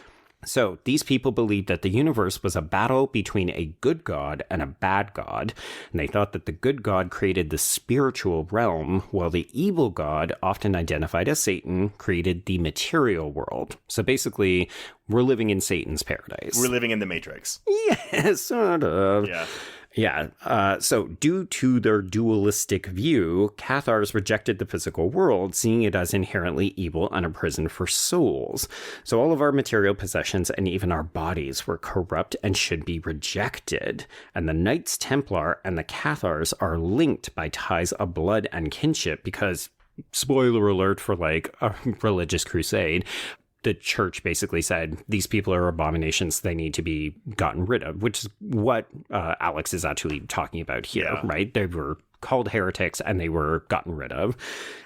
So these people believed that the universe was a battle between a good god and a bad god, and they thought that the good god created the spiritual realm, while the evil god, often identified as Satan, created the material world. So basically, we're living in Satan's paradise. We're living in the Matrix. Yeah, sort of. Yeah. Yeah, so due to their dualistic view, Cathars rejected the physical world, seeing it as inherently evil and a prison for souls. So all of our material possessions and even our bodies were corrupt and should be rejected. And the Knights Templar and the Cathars are linked by ties of blood and kinship because, spoiler alert for like a religious crusade, the church basically said, these people are abominations, they need to be gotten rid of, which is what Alex is actually talking about here, right? They were called heretics and they were gotten rid of.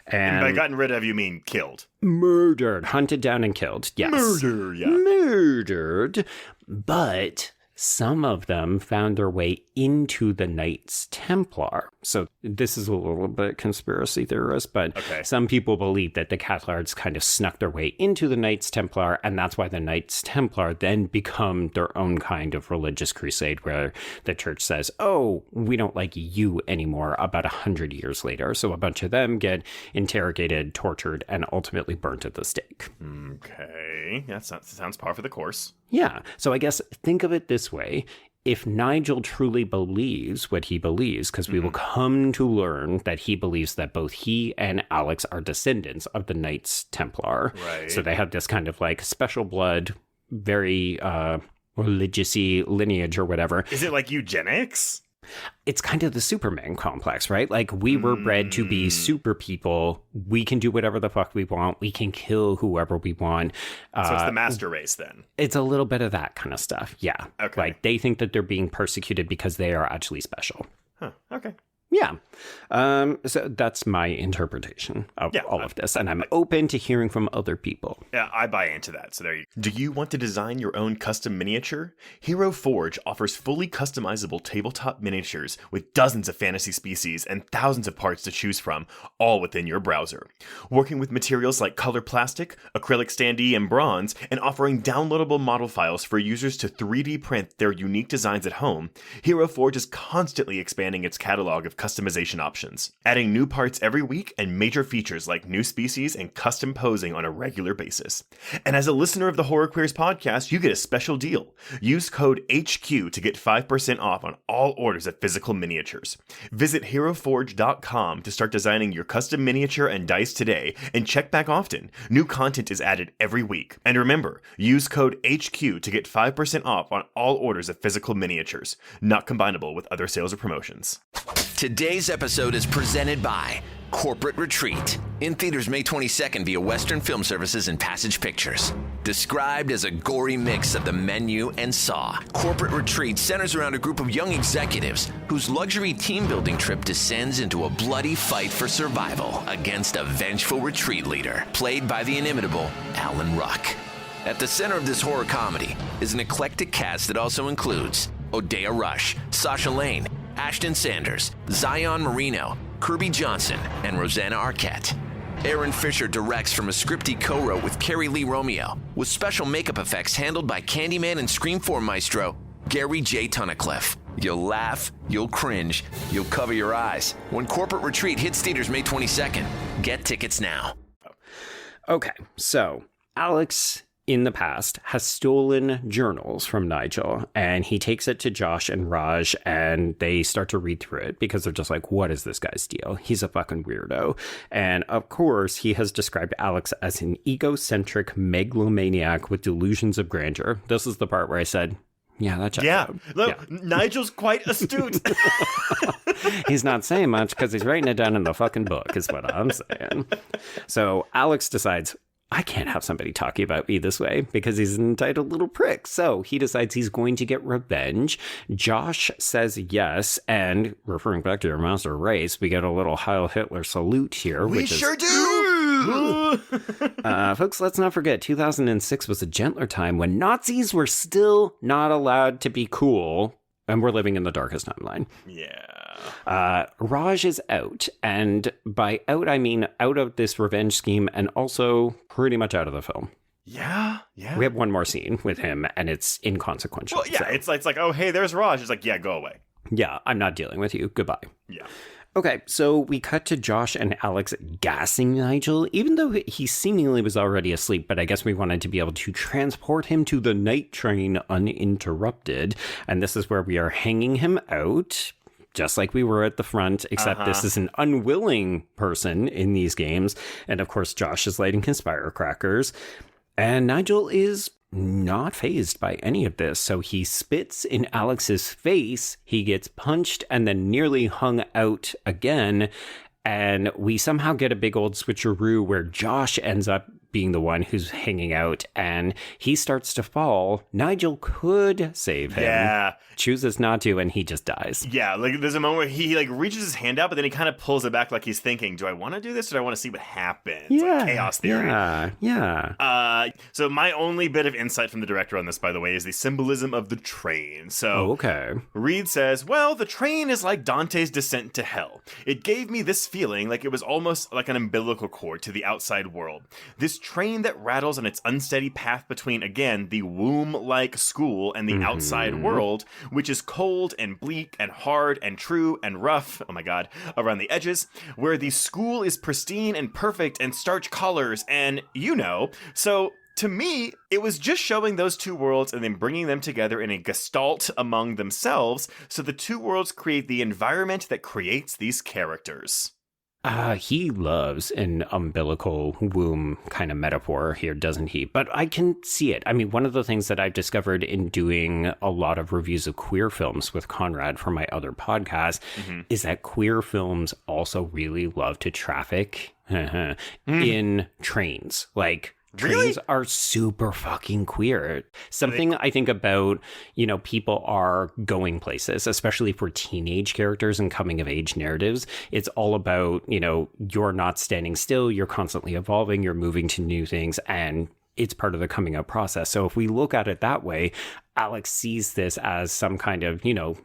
And by gotten rid of, you mean killed? Murdered, hunted down and killed, yes. Murdered, but some of them found their way into the Knights Templar. So this is a little bit conspiracy theorist, but some people believe that the Cathars kind of snuck their way into the Knights Templar, and that's why the Knights Templar then become their own kind of religious crusade where the church says, oh, we don't like you anymore about 100 years later. So a bunch of them get interrogated, tortured, and ultimately burnt at the stake. Okay. That sounds par for the course. Yeah. So I guess think of it this way. If Nigel truly believes what he believes, because we will come to learn that he believes that both he and Alex are descendants of the Knights Templar. Right. So they have this kind of like special blood, very religious-y lineage or whatever. Is it like eugenics? It's kind of the Superman complex, right? Like, we were bred to be super people. We can do whatever the fuck we want. We can kill whoever we want. So it's the master race then? It's a little bit of that kind of stuff, yeah. Okay. Like, they think that they're being persecuted because they are actually special. Huh, okay. Yeah. So that's my interpretation of all of this. And I'm open to hearing from other people. Yeah, I buy into that. So there you go. Do you want to design your own custom miniature? Hero Forge offers fully customizable tabletop miniatures with dozens of fantasy species and thousands of parts to choose from, all within your browser. Working with materials like color plastic, acrylic standee, and bronze, and offering downloadable model files for users to 3D print their unique designs at home, Hero Forge is constantly expanding its catalog of customization options, adding new parts every week and major features like new species and custom posing on a regular basis. And as a listener of the Horror Queers podcast, you get a special deal. Use code HQ to get 5% off on all orders of physical miniatures. Visit HeroForge.com to start designing your custom miniature and dice today, and check back often. New content is added every week. And remember, use code HQ to get 5% off on all orders of physical miniatures, not combinable with other sales or promotions. Today's episode is presented by Corporate Retreat, in theaters May 22nd via Western Film Services and Passage Pictures. Described as a gory mix of The Menu and Saw, Corporate Retreat centers around a group of young executives whose luxury team-building trip descends into a bloody fight for survival against a vengeful retreat leader, played by the inimitable Alan Ruck. At the center of this horror comedy is an eclectic cast that also includes Odeya Rush, Sasha Lane, Ashton Sanders, Zion Marino, Kirby Johnson, and Rosanna Arquette. Aaron Fisher directs from a script he co-wrote with Carrie Lee Romeo, with special makeup effects handled by Candyman and Scream 4 maestro Gregory J. Tunnicliffe. You'll laugh, you'll cringe, you'll cover your eyes when Corporate Retreat hits theaters May 22nd. Get tickets now. Okay, so Alex in the past has stolen journals from Nigel, and he takes it to Josh and Raj, and they start to read through it because they're just like, what is this guy's deal? He's a fucking weirdo. And of course, he has described Alex as an egocentric megalomaniac with delusions of grandeur. This is the part where I said, Yeah, that checks out. Look, Nigel's quite astute. He's not saying much because he's writing it down in the fucking book, is what I'm saying. So Alex decides, I can't have somebody talking about me this way because he's an entitled little prick. So he decides he's going to get revenge. Josh says yes. And referring back to your master race, we get a little Heil Hitler salute here. We sure do. Folks, let's not forget 2006 was a gentler time when Nazis were still not allowed to be cool. And we're living in the darkest timeline. Yeah. Raj is out. And by out, I mean out of this revenge scheme and also pretty much out of the film. Yeah. We have one more scene with him and it's inconsequential. Well, yeah, so. It's like, oh, hey, there's Raj. It's like, yeah, go away. Yeah, I'm not dealing with you. Goodbye. Yeah. Okay, so we cut to Josh and Alex gassing Nigel, even though he seemingly was already asleep, but I guess we wanted to be able to transport him to the night train uninterrupted. And this is where we are hanging him out, just like we were at the front, except this is an unwilling person in these games. And of course, Josh is lighting his firecrackers. And Nigel is not fazed by any of this. So he spits in Alex's face, he gets punched and then nearly hung out again. And we somehow get a big old switcheroo where Josh ends up being the one who's hanging out and he starts to fall. Nigel could save him. Yeah. Chooses not to, and he just dies. Yeah, like there's a moment where he like reaches his hand out, but then he kind of pulls it back like he's thinking, do I want to do this or do I want to see what happens? Yeah. Like chaos theory. Yeah. So my only bit of insight from the director on this, by the way, is the symbolism of the train. So okay. Reed says, well, the train is like Dante's descent to hell. It gave me this feeling like it was almost like an umbilical cord to the outside world. This train that rattles on its unsteady path between, again, the womb-like school and the outside world, which is cold and bleak and hard and true and rough, oh my god, around the edges, where the school is pristine and perfect and starch colors and, so to me, it was just showing those two worlds and then bringing them together in a gestalt among themselves, so the two worlds create the environment that creates these characters. He loves an umbilical womb kind of metaphor here, doesn't he? But I can see it. I mean, one of the things that I've discovered in doing a lot of reviews of queer films with Conrad for my other podcast is that queer films also really love to traffic in trains. Like, trains are super fucking queer. Something I think about, people are going places, especially for teenage characters and coming of age narratives. It's all about, you're not standing still, you're constantly evolving, you're moving to new things, and it's part of the coming out process. So if we look at it that way, Alex sees this as some kind of,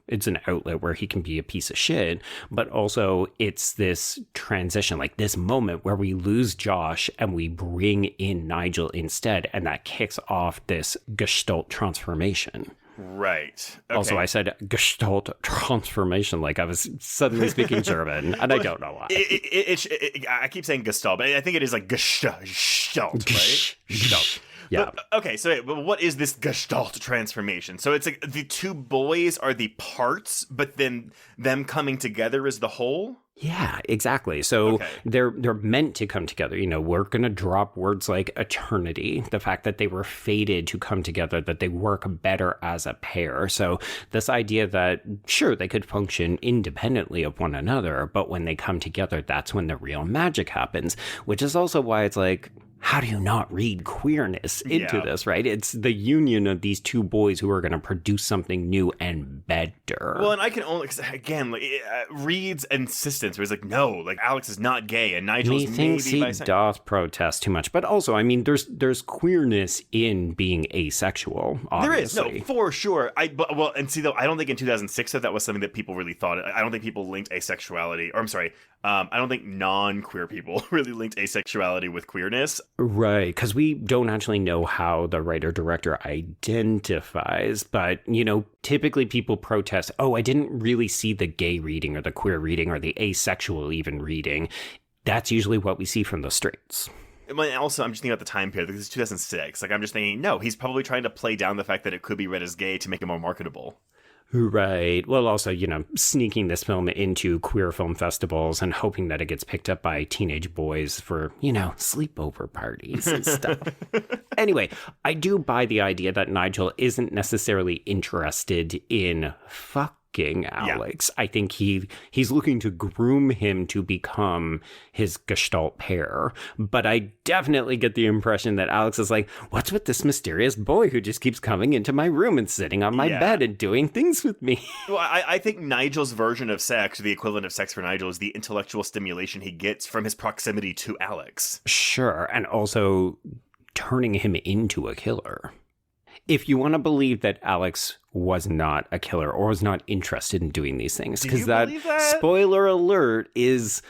it's an outlet where he can be a piece of shit, but also it's this transition, like this moment where we lose Josh and we bring in Nigel instead, and that kicks off this Gestalt transformation. Right. Okay. Also, I said Gestalt transformation like I was suddenly speaking German, and I don't know why. I keep saying Gestalt, but I think it is like Gestalt, right? Gestalt. Yeah. But, okay, so what is this Gestalt transformation? So it's like the two boys are the parts, but then them coming together is the whole? Yeah, exactly. So they're meant to come together. We're going to drop words like eternity, the fact that they were fated to come together, that they work better as a pair. So this idea that, sure, they could function independently of one another, but when they come together, that's when the real magic happens, which is also why it's like, how do you not read queerness into this, right? It's the union of these two boys who are going to produce something new and better. Well, and I can only, again, Reed's insistence, where he's like, no, like Alex is not gay and Nigel's maybe thinks he doth protest too much. But also, I mean, there's queerness in being asexual, obviously. There is, no, for sure. I don't think in 2006 that was something that people really thought. I don't think people linked asexuality, or I'm sorry, I don't think non-queer people really linked asexuality with queerness. Right, because we don't actually know how the writer-director identifies, but, typically people protest, I didn't really see the gay reading or the queer reading or the asexual even reading. That's usually what we see from the straights. Also, I'm just thinking about the time period. This is 2006. Like, I'm just thinking, no, he's probably trying to play down the fact that it could be read as gay to make it more marketable. Right. Well, also, sneaking this film into queer film festivals and hoping that it gets picked up by teenage boys for, sleepover parties and stuff. Anyway, I do buy the idea that Nigel isn't necessarily interested in Alex. Yeah. I think he's looking to groom him to become his Gestalt pair. But I definitely get the impression that Alex is like, what's with this mysterious boy who just keeps coming into my room and sitting on my bed and doing things with me? Well, I think Nigel's version of sex, the equivalent of sex for Nigel, is the intellectual stimulation he gets from his proximity to Alex. Sure. And also turning him into a killer. If you want to believe that Alex was not a killer or was not interested in doing these things, because that spoiler alert is...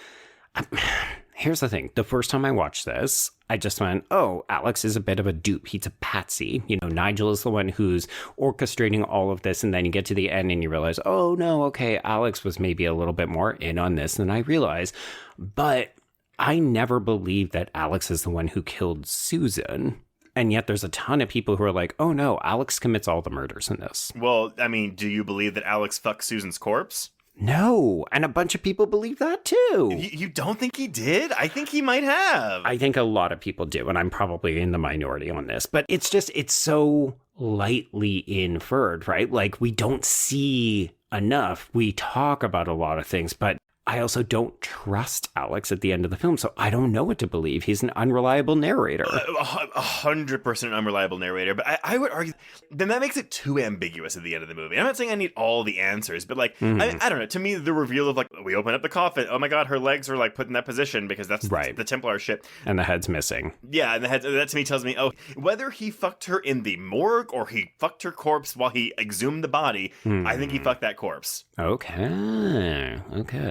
Here's the thing. The first time I watched this, I just went, oh, Alex is a bit of a dupe. He's a patsy. Nigel is the one who's orchestrating all of this. And then you get to the end and you realize, oh, no, okay, Alex was maybe a little bit more in on this than I realized. But I never believed that Alex is the one who killed Susan. And yet there's a ton of people who are like, oh no, Alex commits all the murders in this. Well, I mean, do you believe that Alex fucked Susan's corpse? No, and a bunch of people believe that too. You don't think he did? I think he might have. I think a lot of people do, and I'm probably in the minority on this. But it's so lightly inferred, right? Like, we don't see enough. We talk about a lot of things, but I also don't trust Alex at the end of the film, so I don't know what to believe. He's an unreliable narrator. 100% an unreliable narrator, but I would argue then that makes it too ambiguous at the end of the movie. I'm not saying I need all the answers, but I don't know. To me, the reveal of we open up the coffin, oh my god, her legs are put in that position because that's right. The Templar shit. And the head's missing. Yeah, and the head, that to me tells me, whether he fucked her in the morgue or he fucked her corpse while he exhumed the body, I think he fucked that corpse. Okay.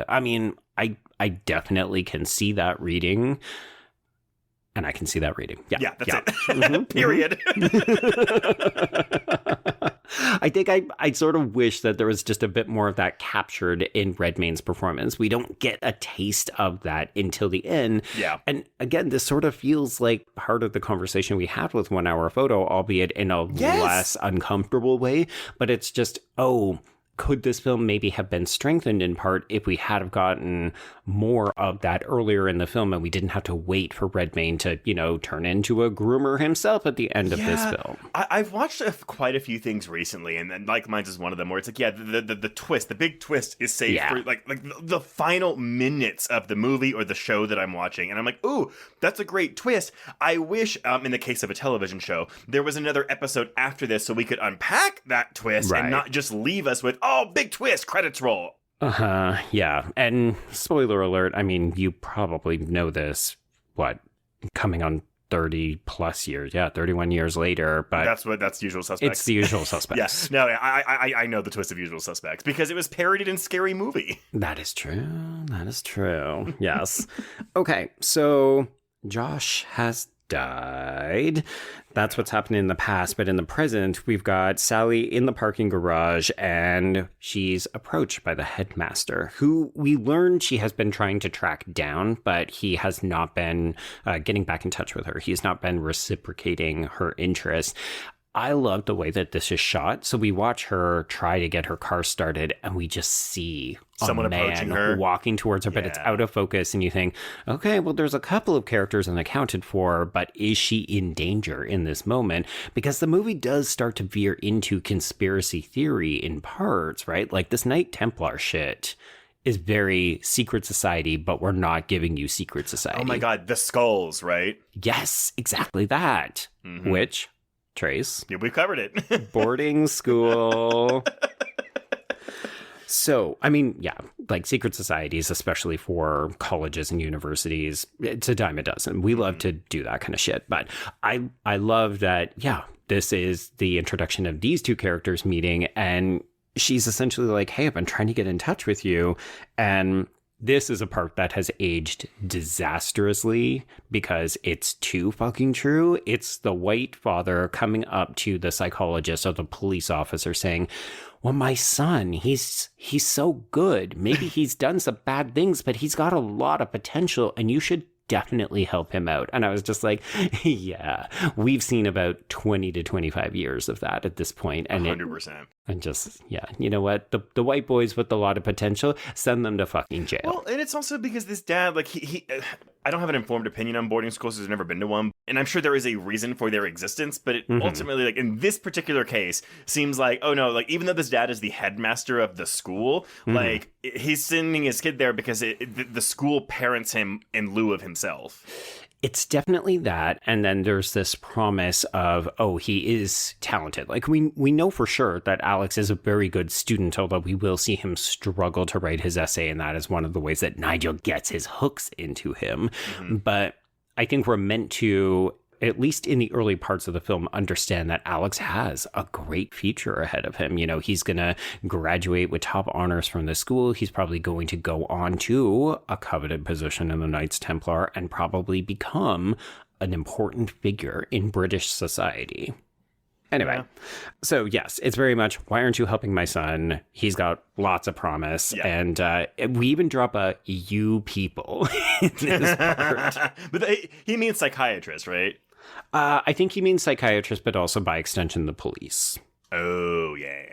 I mean, I definitely can see that reading. And I can see that reading. Yeah, that's it. Mm-hmm, period. I think I sort of wish that there was just a bit more of that captured in Redmayne's performance. We don't get a taste of that until the end. Yeah. And again, this sort of feels like part of the conversation we had with 1 Hour Photo, albeit in a less uncomfortable way. But it's just, could this film maybe have been strengthened in part if we had have gotten more of that earlier in the film and we didn't have to wait for Redmayne to, turn into a groomer himself at the end of this film? I've watched quite a few things recently, and then Like Minds is one of them, where it's the twist, the big twist is saved for the final minutes of the movie or the show that I'm watching. And I'm like, ooh, that's a great twist. I wish, in the case of a television show, there was another episode after this so we could unpack that twist and not just leave us with, oh, big twist, credits roll. Yeah. And spoiler alert, I mean, you probably know this, coming on 30 plus years. Yeah, 31 years later. But that's Usual Suspects. It's the Usual Suspects. No, I know the twist of Usual Suspects because it was parodied in Scary Movie. That is true. Yes. Okay, so Josh has died. That's what's happened in the past, but in the present, we've got Sally in the parking garage, and she's approached by the headmaster, who we learned she has been trying to track down, but he has not been getting back in touch with her. He's not been reciprocating her interest. I love the way that this is shot. So we watch her try to get her car started, and we just see someone approaching her, walking towards her, but it's out of focus. And you think, okay, well, there's a couple of characters unaccounted for, but is she in danger in this moment? Because the movie does start to veer into conspiracy theory in parts, right? Like this Knight Templar shit is very secret society, but we're not giving you secret society. Oh my God, the skulls, right? Yes, exactly that. Mm-hmm. Which... Trace. Yeah, we've covered it. Boarding school. So, I mean, yeah, like secret societies, especially for colleges and universities, it's a dime a dozen. We love to do that kind of shit. But I love that, this is the introduction of these two characters meeting. And she's essentially like, hey, I've been trying to get in touch with you. And this is a part that has aged disastrously because it's too fucking true. It's the white father coming up to the psychologist or the police officer saying, well, my son, he's so good. Maybe he's done some bad things, but he's got a lot of potential and you should definitely help him out. And I was just like, yeah, we've seen about 20 to 25 years of that at this point. And 100%. And just, yeah, you know what? The white boys with a lot of potential, send them to fucking jail. Well, and it's also because this dad, like, he I don't have an informed opinion on boarding schools because I've never been to one. And I'm sure there is a reason for their existence. But it ultimately, like, in this particular case, seems like, oh, no, like, even though this dad is the headmaster of the school, like, he's sending his kid there because the school parents him in lieu of himself. It's definitely that. And then there's this promise of, oh, he is talented. Like, we know for sure that Alex is a very good student, although we will see him struggle to write his essay. And that is one of the ways that Nigel gets his hooks into him. But I think we're meant to, at least in the early parts of the film, understand that Alex has a great future ahead of him. You know, he's going to graduate with top honors from the school. He's probably going to go on to a coveted position in the Knights Templar and probably become an important figure in British society. Anyway, so yes, it's very much, why aren't you helping my son? He's got lots of promise. Yeah. And we even drop a you people in this part. But he means psychiatrist, right? I think he means psychiatrist, but also by extension, the police. Oh, yeah.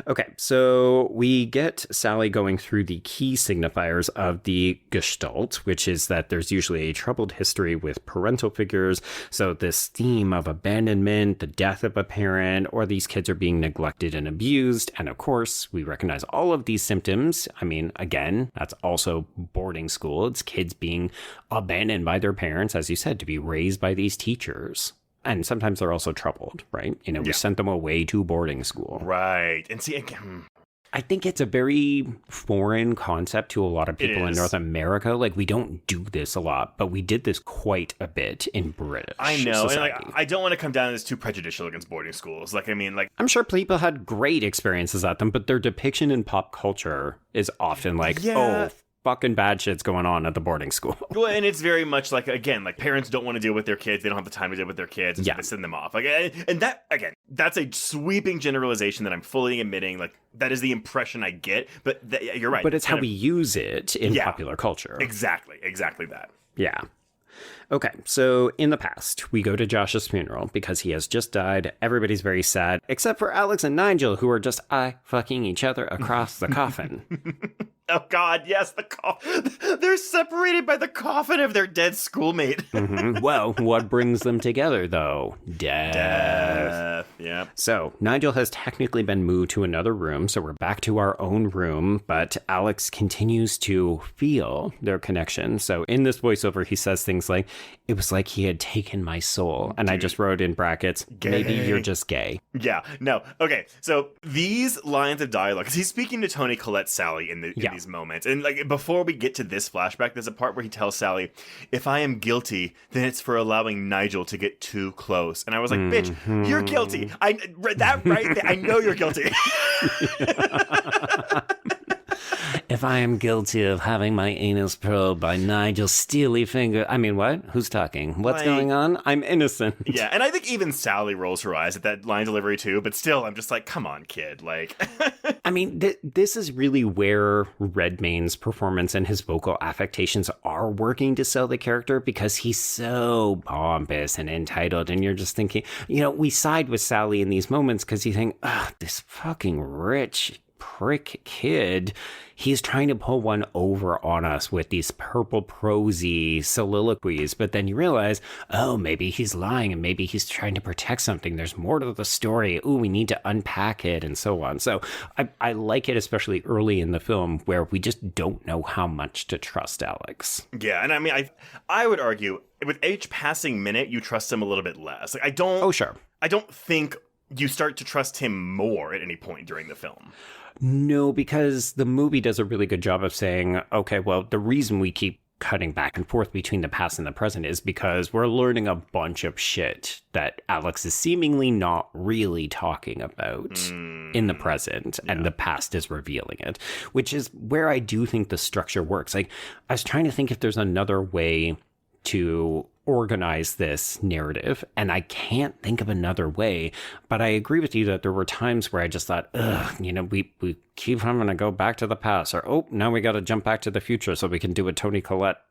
Okay, so we get Sally going through the key signifiers of the Gestalt, which is that there's usually a troubled history with parental figures. So this theme of abandonment, the death of a parent, or these kids are being neglected and abused. And of course, we recognize all of these symptoms. I mean, again, that's also boarding school. It's kids being abandoned by their parents, as you said, to be raised by these teachers. And sometimes they're also troubled, right? You know, we sent them away to boarding school. Right. And see, again, I think it's a very foreign concept to a lot of people in North America. Like, we don't do this a lot, but we did this quite a bit in British society. And like, I don't want to come down as too prejudicial against boarding schools. Like, I mean, like, I'm sure people had great experiences at them, but their depiction in pop culture is often like, oh, fucking bad shit's going on at the boarding school. Well, and it's very much like, again, like, parents don't want to deal with their kids. They don't have the time to deal with their kids. And so they send them off. Like, and that, again, that's a sweeping generalization that I'm fully admitting. Like, that is the impression I get. But you're right. But it's how we use it in popular culture. Exactly that. Yeah. Okay, so in the past, we go to Josh's funeral because he has just died. Everybody's very sad, except for Alex and Nigel, who are just fucking each other across the coffin. Oh, God, yes, the coffin. They're separated by the coffin of their dead schoolmate. Well, what brings them together, though? Death. Yeah. So, Nigel has technically been moved to another room, so we're back to our own room, but Alex continues to feel their connection. So, in this voiceover, he says things like, it was like he had taken my soul. And I just wrote in brackets, gay. Maybe you're just gay. Yeah, no. Okay, so these lines of dialogue, because he's speaking to Toni Collette Sally in these moments. And like, before we get to this flashback, there's a part where he tells Sally, if I am guilty, then it's for allowing Nigel to get too close. And I was like, bitch, you're guilty. I know you're guilty. If I am guilty of having my anus probed by Nigel's steely finger... I mean, what? Who's talking? What's going on? I'm innocent. Yeah, and I think even Sally rolls her eyes at that line delivery too, but still, I'm just like, come on, kid. Like, I mean, this is really where Redmayne's performance and his vocal affectations are working to sell the character, because he's so pompous and entitled, and you're just thinking, you know, we side with Sally in these moments because you think, this fucking rich prick kid, he's trying to pull one over on us with these purple prosy soliloquies, but then you realize, oh, maybe he's lying and maybe he's trying to protect something. There's more to the story. Ooh, we need to unpack it and so on. So I like it, especially early in the film, where we just don't know how much to trust Alex. Yeah, and I mean, I would argue with each passing minute, you trust him a little bit less. Like, I don't. Oh, sure. I don't think you start to trust him more at any point during the film. No, because the movie does a really good job of saying, okay, well, the reason we keep cutting back and forth between the past and the present is because we're learning a bunch of shit that Alex is seemingly not really talking about in the present, and the past is revealing it, which is where I do think the structure works. Like, I was trying to think if there's another way to organize this narrative, and I can't think of another way. But I agree with you that there were times where I just thought, we keep having to go back to the past, or now we got to jump back to the future so we can do a Toni Collette,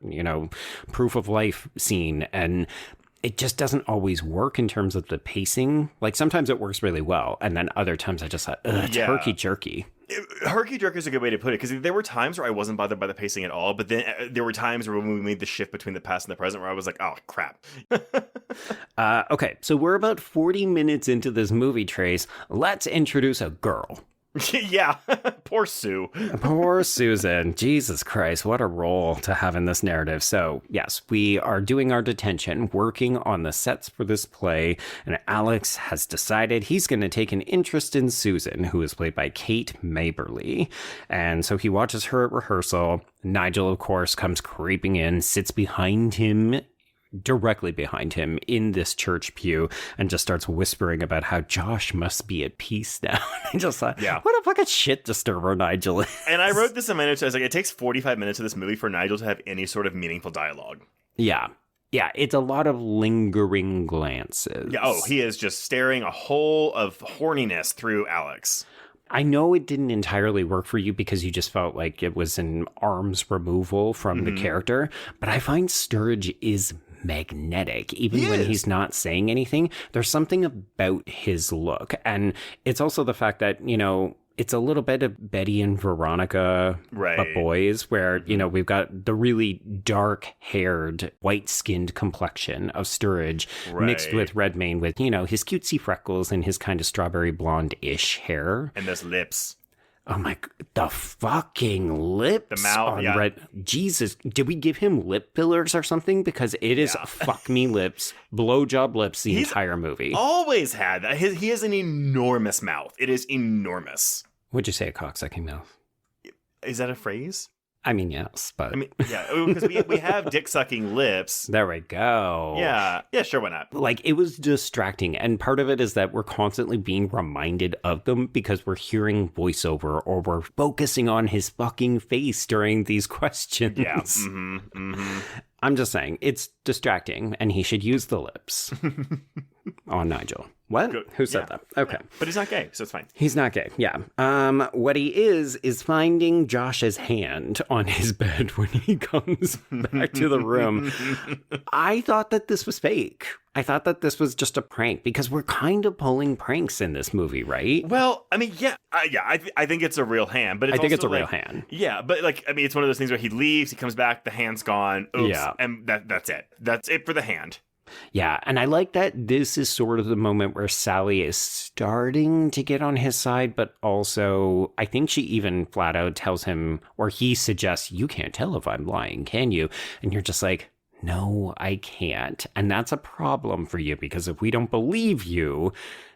proof of life scene. And it just doesn't always work in terms of the pacing. Like, sometimes it works really well, and then other times I just thought, it's herky-jerky. Herky-jerky is a good way to put it, because there were times where I wasn't bothered by the pacing at all, but then there were times where when we made the shift between the past and the present where I was like, oh, crap. Okay, so we're about 40 minutes into this movie, Trace. Let's introduce a girl. Yeah, poor Sue. Poor Susan. Jesus Christ, what a role to have in this narrative. So, yes, we are doing our detention, working on the sets for this play, and Alex has decided he's going to take an interest in Susan, who is played by Kate Maberly. And so he watches her at rehearsal. Nigel, of course, comes creeping in, sits directly behind him in this church pew, and just starts whispering about how Josh must be at peace now. I just thought, what a fucking shit disturber Nigel is. And I wrote this in my notes. I was like, it takes 45 minutes of this movie for Nigel to have any sort of meaningful dialogue. Yeah, it's a lot of lingering glances. Yeah, he is just staring a hole of horniness through Alex. I know it didn't entirely work for you because you just felt like it was an arm's removal from the character, but I find Sturridge is magnetic, even when he's not saying anything. There's something about his look, and it's also the fact that, it's a little bit of Betty and Veronica, but boys, where, we've got the really dark-haired, white-skinned complexion of Sturridge mixed with Redmayne with, his cutesy freckles and his kind of strawberry blonde-ish hair. And those lips. Oh my, the fucking lips. The mouth, on Jesus, did we give him lip fillers or something? Because it is fuck me lips, blowjob lips the entire movie. Always had that. He has an enormous mouth. It is enormous. Would you say a cocksucking mouth? Is that a phrase? I mean, yes, but... because we have dick-sucking lips. There we go. Yeah, sure, why not? Like, it was distracting, and part of it is that we're constantly being reminded of them because we're hearing voiceover or we're focusing on his fucking face during these questions. Yeah, I'm just saying, it's distracting, and he should use the lips on Nigel. What? Good. Who said that? Okay. Yeah. But he's not gay, so it's fine. He's not gay, yeah. What he is finding Josh's hand on his bed when he comes back to the room. I thought that this was fake. I thought that this was just a prank because we're kind of pulling pranks in this movie, right? Well, I mean, I think it's a real hand, but it's a real hand. Yeah, but it's one of those things where he leaves, he comes back, the hand's gone, oops, and that's it. That's it for the hand. Yeah, and I like that this is sort of the moment where Sally is starting to get on his side, but also I think she even flat out tells him, or he suggests, you can't tell if I'm lying, can you? And you're just like, no, I can't. And that's a problem for you because if we don't believe you,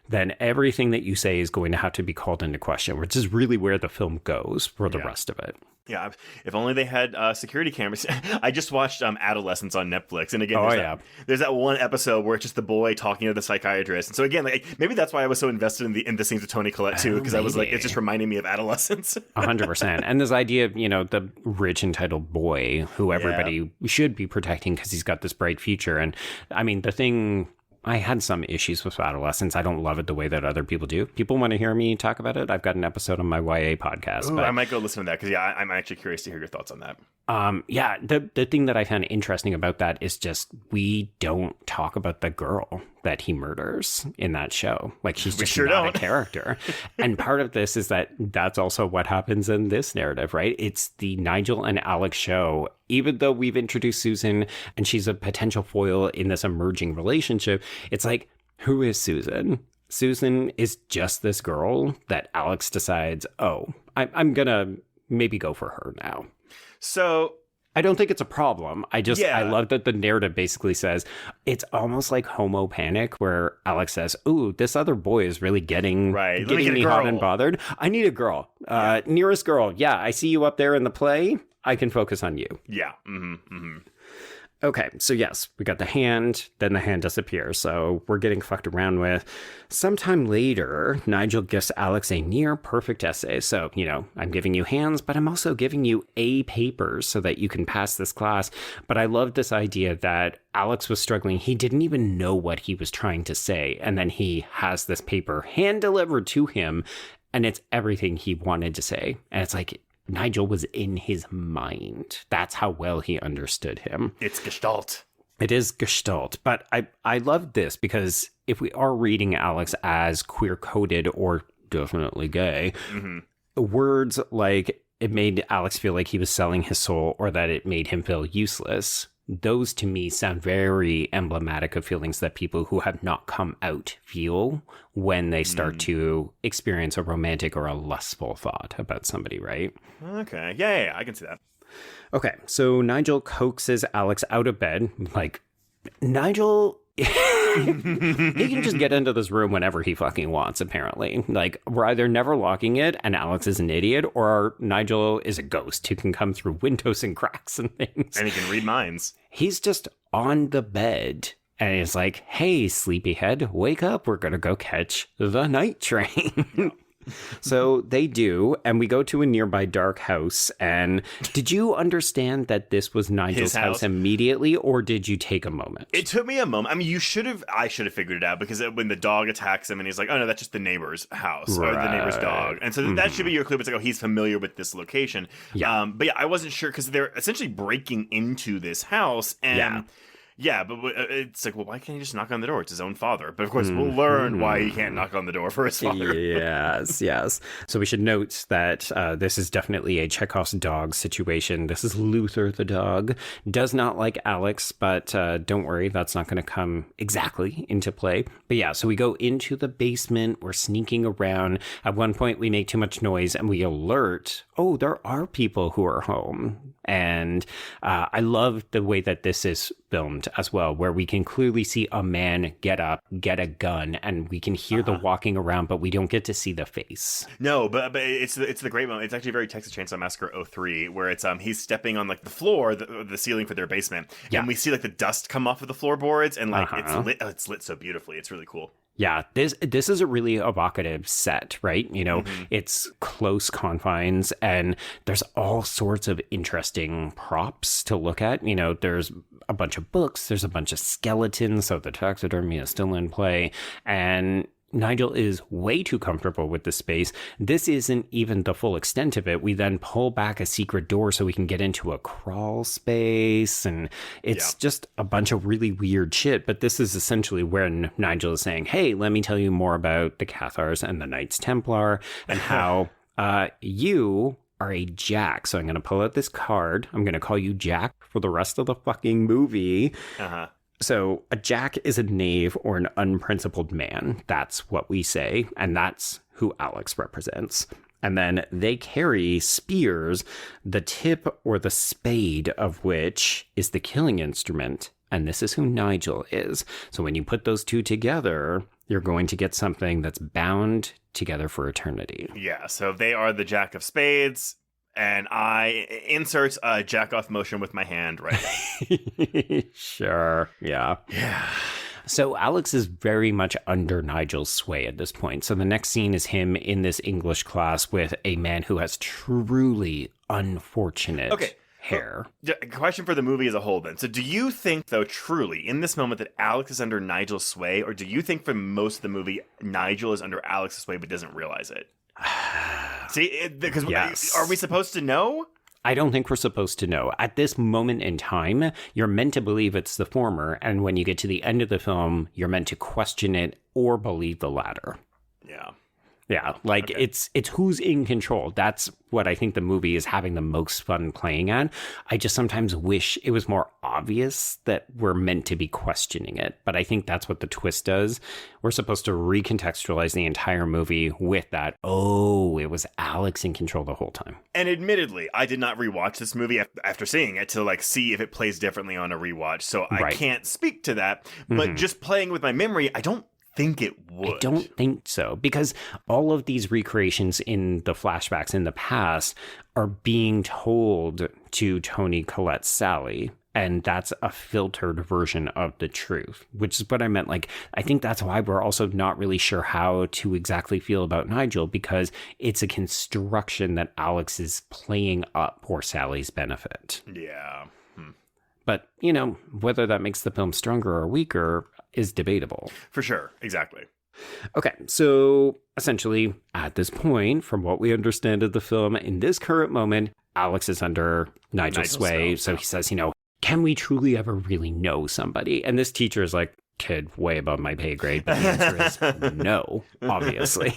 then everything that you say is going to have to be called into question, which is really where the film goes for the rest of it. Yeah, if only they had security cameras. I just watched Adolescence on Netflix, and again, there's that one episode where it's just the boy talking to the psychiatrist, and so again, maybe that's why I was so invested in the scenes with Toni Collette too, because I was like, it's just reminding me of Adolescence. 100%, and this idea of the rich entitled boy who everybody should be protecting because he's got this bright future, and I mean the thing. I had some issues with Adolescence. I don't love it the way that other people do. People want to hear me talk about it. I've got an episode on my YA podcast. Ooh, I might go listen to that because I'm actually curious to hear your thoughts on that. The thing that I found interesting about that is just we don't talk about the girl that he murders in that show. Like she's just not a character. And part of this is that's also what happens in this narrative, right? It's the Nigel and Alex show. Even though we've introduced Susan and she's a potential foil in this emerging relationship, it's like, who is Susan? Susan is just this girl that Alex decides, I'm going to maybe go for her now. So I don't think it's a problem. I love that the narrative basically says it's almost like homo panic where Alex says, ooh, this other boy is really getting me hot and bothered. I need a girl. Nearest girl. Yeah, I see you up there in the play. I can focus on you. Yeah. Mm-hmm. Mm-hmm. Okay, so yes, we got the hand, then the hand disappears, so we're getting fucked around with. Sometime later, Nigel gifts Alex a near-perfect essay. So, I'm giving you hands, but I'm also giving you A papers so that you can pass this class. But I love this idea that Alex was struggling. He didn't even know what he was trying to say, and then he has this paper hand-delivered to him, and it's everything he wanted to say. And it's like, Nigel was in his mind. That's how well he understood him. It's Gestalt. It is Gestalt. But I love this because if we are reading Alex as queer-coded or definitely gay, words like it made Alex feel like he was selling his soul or that it made him feel useless, those to me sound very emblematic of feelings that people who have not come out feel when they start to experience a romantic or a lustful thought about somebody, right? Okay. Yeah, I can see that. Okay, so Nigel coaxes Alex out of bed. Like, Nigel... he can just get into this room whenever he fucking wants, apparently. Like, we're either never locking it and Alex is an idiot, or Nigel is a ghost who can come through windows and cracks and things. And he can read minds. He's just on the bed and he's like, hey, sleepyhead, wake up. We're going to go catch the night train. So they do, and we go to a nearby dark house. And did you understand that this was Nigel's house immediately, or did you take a moment? It took me a moment. I mean, I should have figured it out, because when the dog attacks him and he's like, oh no, that's just the neighbor's house or the neighbor's dog. And so that should be your clue. It's like, oh, he's familiar with this location. Yeah. But yeah, I wasn't sure, because they're essentially breaking into this house. And yeah, but it's like, well, why can't he just knock on the door? It's his own father. But of course, we'll learn why he can't knock on the door for his father. Yes. So we should note that this is definitely a Chekhov's dog situation. This is Luther the dog. Does not like Alex, but don't worry, that's not going to come exactly into play. But yeah, so we go into the basement. We're sneaking around. At one point, we make too much noise and we alert, oh, there are people who are home. And I love the way that this is filmed as well, where we can clearly see a man get up, get a gun, and we can hear the walking around, but we don't get to see the face. No, but it's the great moment. It's actually very Texas Chainsaw Massacre 03, where it's he's stepping on like the floor, the ceiling for their basement, and we see like the dust come off of the floorboards, and like it's lit so beautifully. It's really cool. Yeah, this is a really evocative set, right? It's close confines and there's all sorts of interesting props to look at. There's a bunch of books, there's a bunch of skeletons, so the taxidermy is still in play, and Nigel is way too comfortable with the space. This isn't even the full extent of it. We then pull back a secret door so we can get into a crawl space, and it's just a bunch of really weird shit. But this is essentially where Nigel is saying, hey, let me tell you more about the Cathars and the Knights Templar and how you are a Jack. So I'm going to pull out this card. I'm going to call you Jack for the rest of the fucking movie. So a Jack is a knave or an unprincipled man. That's what we say. And that's who Alex represents. And then they carry spears, the tip or the spade of which is the killing instrument. And this is who Nigel is. So when you put those two together, you're going to get something that's bound together for eternity. Yeah, so they are the Jack of Spades. And I insert a jack-off motion with my hand right. Sure, yeah. So Alex is very much under Nigel's sway at this point. So the next scene is him in this English class with a man who has truly unfortunate hair. Question for the movie as a whole then. So do you think, though, truly, in this moment that Alex is under Nigel's sway, or do you think for most of the movie, Nigel is under Alex's sway but doesn't realize it? See, because are we supposed to know? I don't think we're supposed to know. At this moment in time, you're meant to believe it's the former, and when you get to the end of the film, you're meant to question it or believe the latter. Yeah, like it's who's in control. That's what I think the movie is having the most fun playing at. I just sometimes wish it was more obvious that we're meant to be questioning it. But I think that's what the twist does. We're supposed to recontextualize the entire movie with that, oh, it was Alex in control the whole time. And admittedly, I did not rewatch this movie after seeing it to like see if it plays differently on a rewatch. So I can't speak to that. But just playing with my memory, I don't think it would. I don't think so, because all of these recreations in the flashbacks in the past are being told to Toni Collette's Sally. And that's a filtered version of the truth, which is what I meant. Like, I think that's why we're also not really sure how to exactly feel about Nigel, because it's a construction that Alex is playing up for Sally's benefit. Yeah. But, you know, whether that makes the film stronger or weaker is debatable. For sure. Exactly. Okay, so essentially, at this point, from what we understand of the film, in this current moment, Alex is under Nigel's sway. So he says, you know, can we truly ever really know somebody? And this teacher is like, kid, way above my pay grade. But the answer is no, obviously.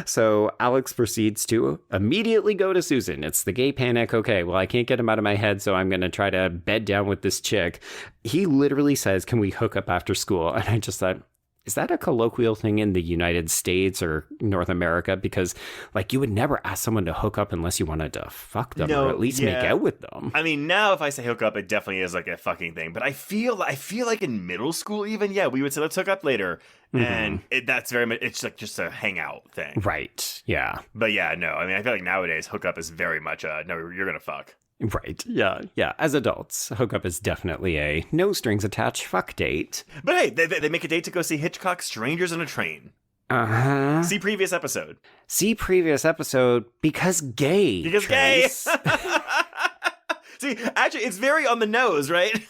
So Alex proceeds to immediately go to Susan. It's the gay panic. Okay, well, I can't get him out of my head, so I'm going to try to bed down with this chick. He literally says, can we hook up after school? And I just thought, is that a colloquial thing in the United States or North America? Because, like, you would never ask someone to hook up unless you wanted to fuck them or at least make out with them. I mean, now if I say hook up, it definitely is like a fucking thing. But I feel like in middle school even, yeah, we would say let's hook up later. And that's very much, it's like just a hangout thing. Right, yeah. But yeah, no, I mean, I feel like nowadays hook up is very much a, no, you're going to fuck. Right. Yeah. As adults, hookup is definitely a no strings attached fuck date. But hey, they make a date to go see Hitchcock's Strangers on a Train. Uh-huh. See previous episode. Because gay. Because gay. See, actually, it's very on the nose, right?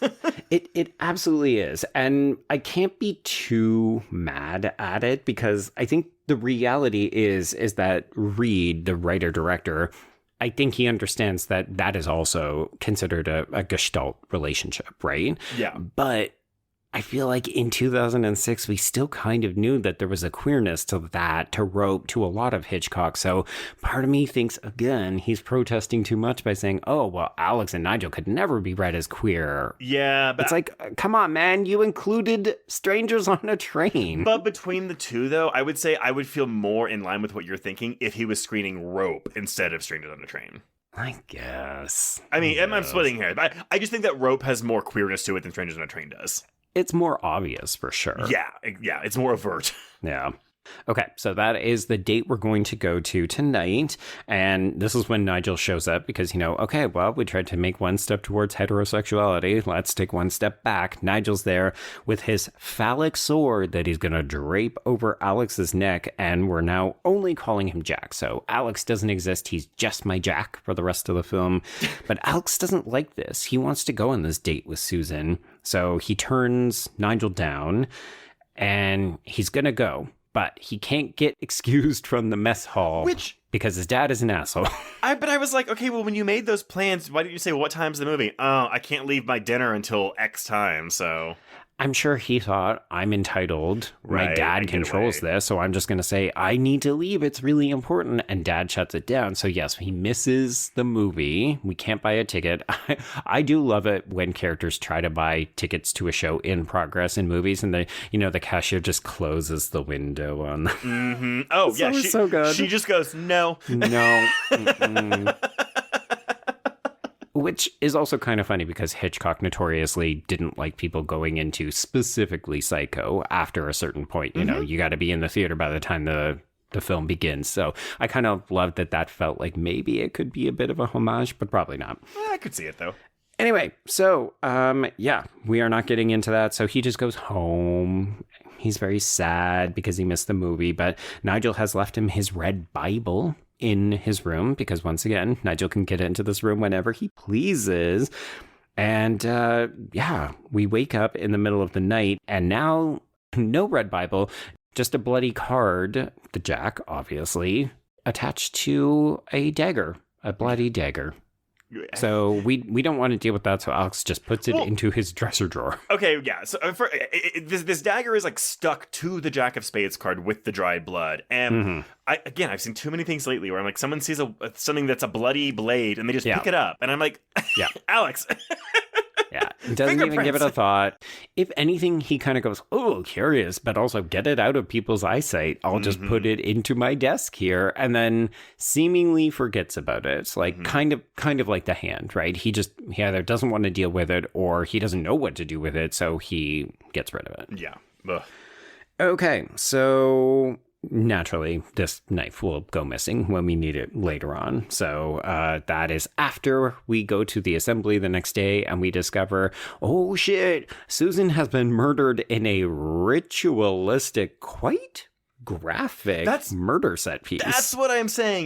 It absolutely is. And I can't be too mad at it because I think the reality is that Reed, the writer-director, I think he understands that that is also considered a Gestalt relationship, right? Yeah. But I feel like in 2006, we still kind of knew that there was a queerness to that, to rope, to a lot of Hitchcock. So part of me thinks, again, he's protesting too much by saying, oh, well, Alex and Nigel could never be read as queer. Yeah, but it's like, come on, man, you included Strangers on a Train. But between the two, though, I would say I would feel more in line with what you're thinking if he was screening Rope instead of Strangers on a Train. I guess. I mean, I'm splitting here. But I just think that Rope has more queerness to it than Strangers on a Train does. It's more obvious for sure. Yeah, it's more overt. Yeah. Okay, so that is the date we're going to go to tonight. And this is when Nigel shows up because, okay, well, we tried to make one step towards heterosexuality. Let's take one step back. Nigel's there with his phallic sword that he's going to drape over Alex's neck. And we're now only calling him Jack. So Alex doesn't exist. He's just my Jack for the rest of the film. But Alex doesn't like this. He wants to go on this date with Susan. So he turns Nigel down and he's going to go. But he can't get excused from the mess hall because his dad is an asshole. But I was like, okay, well, when you made those plans, why didn't you say, what time's the movie? Oh, I can't leave my dinner until X time, so... I'm sure he thought, I'm entitled. My dad controls this, so I'm just going to say, I need to leave. It's really important. And dad shuts it down. So yes, he misses the movie. We can't buy a ticket. I do love it when characters try to buy tickets to a show in progress in movies. And the cashier just closes the window on them. Mm-hmm. Oh, yeah. She's so good. She just goes, no. No. Which is also kind of funny because Hitchcock notoriously didn't like people going into specifically Psycho after a certain point. You got to be in the theater by the time the film begins. So I kind of loved that felt like maybe it could be a bit of a homage, but probably not. I could see it, though. Anyway, so, we are not getting into that. So he just goes home. He's very sad because he missed the movie, but Nigel has left him his red Bible in his room because, once again, Nigel can get into this room whenever he pleases. And we wake up in the middle of the night and now no red Bible, just a bloody card, the Jack, obviously, attached to a dagger, a bloody dagger. So we don't want to deal with that, so Alex just puts it into his dresser drawer. Okay, yeah. So this dagger is like stuck to the Jack of Spades card with the dried blood, and I've seen too many things lately where I'm like, someone sees something that's a bloody blade, and they just pick it up, and I'm like, Alex. Yeah, doesn't even give it a thought. If anything, he kind of goes, oh, curious, but also get it out of people's eyesight. I'll just put it into my desk here, and then seemingly forgets about it. It's like kind of like the hand, right? He either doesn't want to deal with it or he doesn't know what to do with it, so he gets rid of it. Yeah. Ugh. Okay, so naturally, this knife will go missing when we need it later on. So that is after we go to the assembly the next day and we discover, oh shit, Susan has been murdered in a ritualistic, quite graphic murder set piece. That's what I'm saying.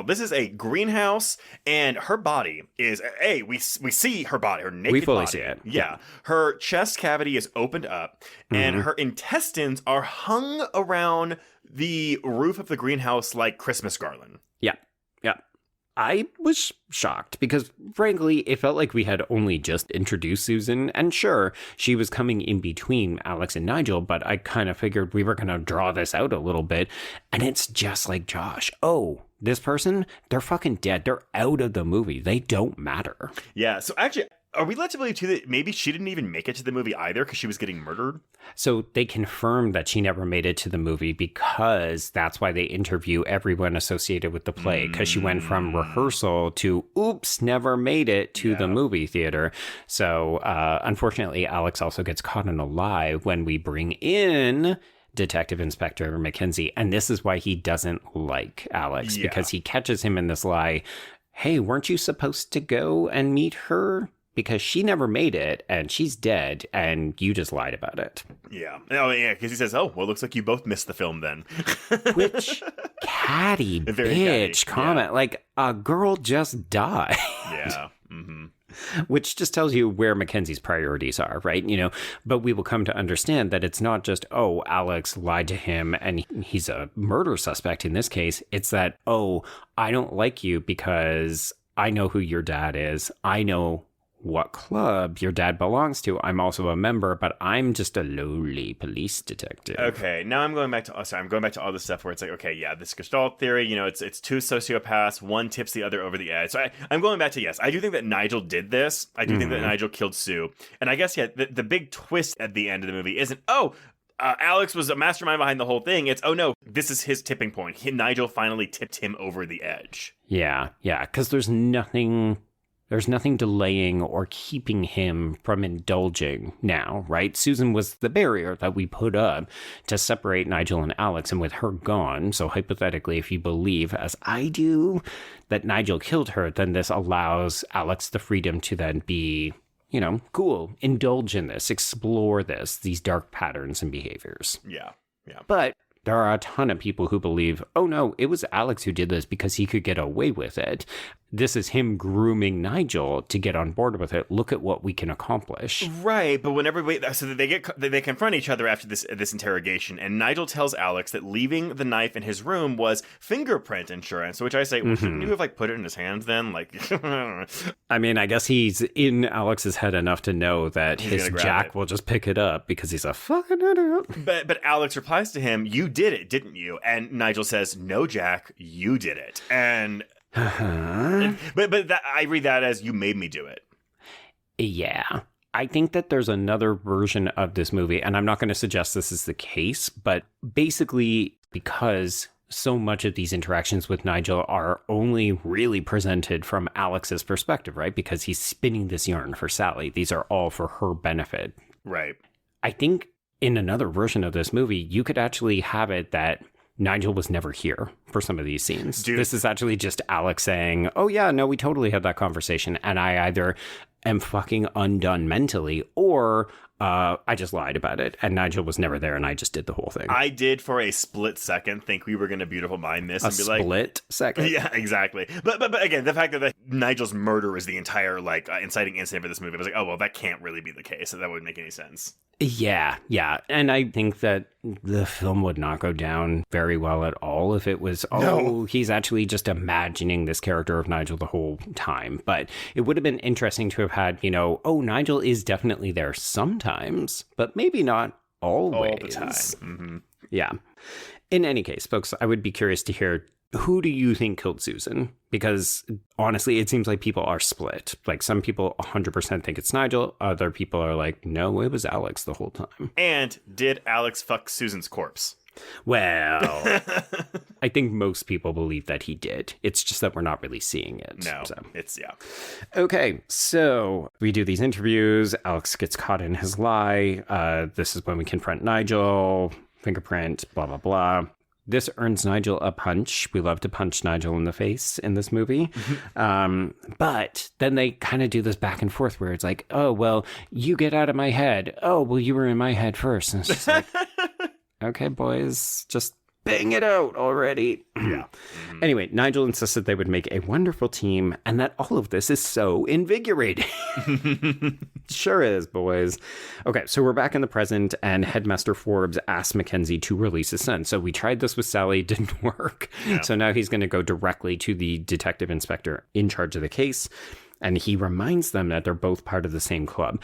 This is a greenhouse, and her body is we see her body, her naked body. We fully see it. Yeah. Her chest cavity is opened up, and her intestines are hung around the roof of the greenhouse like Christmas garland. Yeah. I was shocked because, frankly, it felt like we had only just introduced Susan. And sure, she was coming in between Alex and Nigel, but I kind of figured we were going to draw this out a little bit. And it's just like Josh. Oh, this person, they're fucking dead. They're out of the movie. They don't matter. Yeah. So actually, are we led to believe, too, that maybe she didn't even make it to the movie either because she was getting murdered? So they confirmed that she never made it to the movie because that's why they interview everyone associated with the play, because she went from rehearsal to, oops, never made it to the movie theater. So unfortunately, Alex also gets caught in a lie when we bring in Detective Inspector Mackenzie. And this is why he doesn't like Alex, because he catches him in this lie. Hey, weren't you supposed to go and meet her? Because she never made it, and she's dead, and you just lied about it. Yeah. Oh, yeah, because he says, oh, well, looks like you both missed the film then. Which catty bitch comment. Yeah. Like, a girl just died. Yeah. Mm-hmm. Which just tells you where Mackenzie's priorities are, right? You know, but we will come to understand that it's not just, oh, Alex lied to him and he's a murder suspect in this case. It's that, oh, I don't like you because I know who your dad is. I know what club your dad belongs to. I'm also a member, but I'm just a lowly police detective. Okay, now I'm going back to all this stuff where it's like, okay, yeah, this Gestalt theory, you know, it's two sociopaths, one tips the other over the edge. So I'm going back to, yes, I do think that Nigel did this. I do think that Nigel killed Sue. And I guess, yeah, the big twist at the end of the movie isn't, Alex was a mastermind behind the whole thing. It's, oh no, this is his tipping point. Nigel finally tipped him over the edge. Yeah, because there's nothing delaying or keeping him from indulging now, right? Susan was the barrier that we put up to separate Nigel and Alex, and with her gone, so hypothetically, if you believe, as I do, that Nigel killed her, then this allows Alex the freedom to then be, you know, cool, indulge in this, explore this, these dark patterns and behaviors. Yeah. But there are a ton of people who believe, oh no, it was Alex who did this because he could get away with it. This is him grooming Nigel to get on board with it. Look at what we can accomplish. Right, but when everybody, so they confront each other after this interrogation, and Nigel tells Alex that leaving the knife in his room was fingerprint insurance. Which I say, well, shouldn't you have put it in his hands then? I mean, I guess he's in Alex's head enough to know that his Jack will just pick it up because he's a fucking idiot. But Alex replies to him, "You did it, didn't you?" And Nigel says, "No, Jack, you did it." And but I read that as, you made me do it. Yeah. I think that there's another version of this movie, and I'm not going to suggest this is the case, but basically because so much of these interactions with Nigel are only really presented from Alex's perspective, right? Because he's spinning this yarn for Sally. These are all for her benefit. Right. I think in another version of this movie, you could actually have it that Nigel was never here for some of these scenes. Dude. This is actually just Alex saying, oh yeah, no, we totally had that conversation. And I either am fucking undone mentally, or I just lied about it. And Nigel was never there and I just did the whole thing. I did for a split second think we were going to beautiful mind this and be like... A split second? Yeah, exactly. But again, the fact that Nigel's murder is the entire inciting incident for this movie, I was like, oh, well, that can't really be the case. That wouldn't make any sense. Yeah. And I think that the film would not go down very well at all if it was, he's actually just imagining this character of Nigel the whole time. But it would have been interesting to have had, Nigel is definitely there sometimes, but maybe not always. All the time. Mm-hmm. Yeah. In any case, folks, I would be curious to hear, who do you think killed Susan? Because honestly, it seems like people are split. Like, some people 100% think it's Nigel. Other people are like, no, it was Alex the whole time. And did Alex fuck Susan's corpse? Well, I think most people believe that he did. It's just that we're not really seeing it. No, yeah. Okay, so we do these interviews. Alex gets caught in his lie. This is when we confront Nigel. Fingerprint, blah, blah, blah. this earns Nigel a punch. We love to punch Nigel in the face in this movie. But then they kind of do this back and forth where it's like, oh, well, you get out of my head. Oh, well, you were in my head first. And it's just like, okay, boys, just bang it out already. Yeah. Anyway, Nigel insisted they would make a wonderful team and that all of this is so invigorating. Sure is, boys. Okay, so we're back in the present and Headmaster Forbes asked Mackenzie to release his son. So we tried this with Sally, didn't work. Yeah. So now he's going to go directly to the detective inspector in charge of the case. And he reminds them that they're both part of the same club.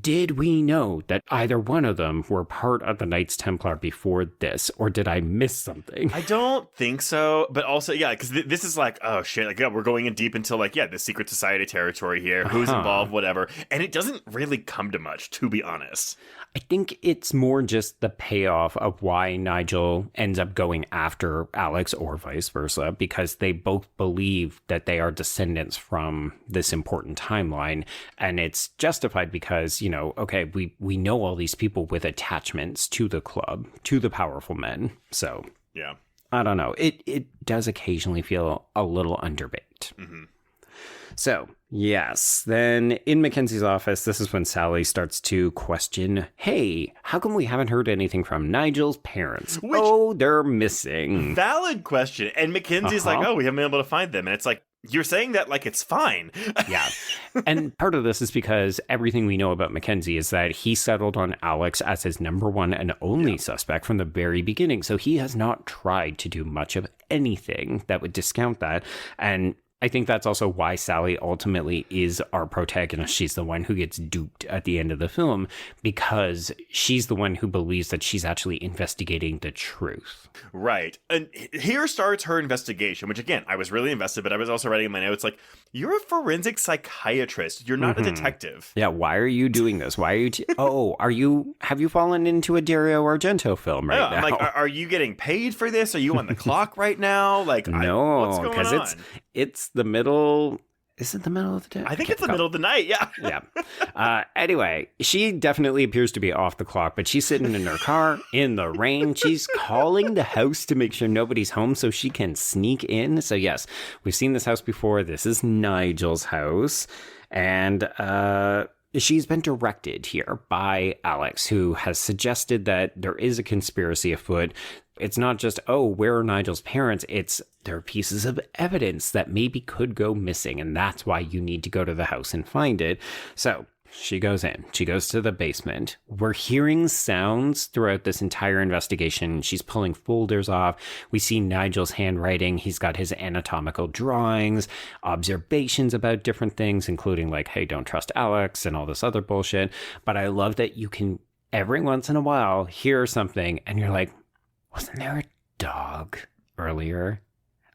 Did we know that either one of them were part of the Knights Templar before this, or did I miss something? I don't think so, but also, yeah, because this is like, oh shit, like, yeah, we're going in deep into like, yeah, the secret society territory here, who's involved, whatever, and it doesn't really come to much, to be honest. I think it's more just the payoff of why Nigel ends up going after Alex or vice versa, because they both believe that they are descendants from this important timeline. And it's justified because, you know, okay, we know all these people with attachments to the club, to the powerful men. So, yeah, I don't know. It does occasionally feel a little underbaked. Mm-hmm. So, yes, then in Mackenzie's office, this is when Sally starts to question, hey, how come we haven't heard anything from Nigel's parents? They're missing. Valid question. And Mackenzie's like, oh, we haven't been able to find them. And it's like, you're saying that like it's fine. Yeah. And part of this is because everything we know about Mackenzie is that he settled on Alex as his number one and only suspect from the very beginning. So he has not tried to do much of anything that would discount that. And I think that's also why Sally ultimately is our protagonist. She's the one who gets duped at the end of the film because she's the one who believes that she's actually investigating the truth. Right. And here starts her investigation, which again, I was really invested, but I was also writing in my notes like, you're a forensic psychiatrist. You're not a detective. Yeah. Why are you doing this? Why are you, have you fallen into a Dario Argento film now? I'm like, are you getting paid for this? Are you on the clock right now? Like, no, what's going on? It's the middle. Is it the middle of the day? I think it's the middle of the night. Yeah. Yeah. Anyway, she definitely appears to be off the clock, but she's sitting in her car in the rain. She's calling the house to make sure nobody's home so she can sneak in. So yes, we've seen this house before. This is Nigel's house. And, she's been directed here by Alex, who has suggested that there is a conspiracy afoot. It's not just, where are Nigel's parents? It's there are pieces of evidence that maybe could go missing, and that's why you need to go to the house and find it. So she goes in. She goes to the basement. We're hearing sounds throughout this entire investigation. She's pulling folders off. We see Nigel's handwriting. He's got his anatomical drawings, observations about different things, including like, hey, don't trust Alex and all this other bullshit. But I love that you can, every once in a while, hear something and you're like, wasn't there a dog earlier?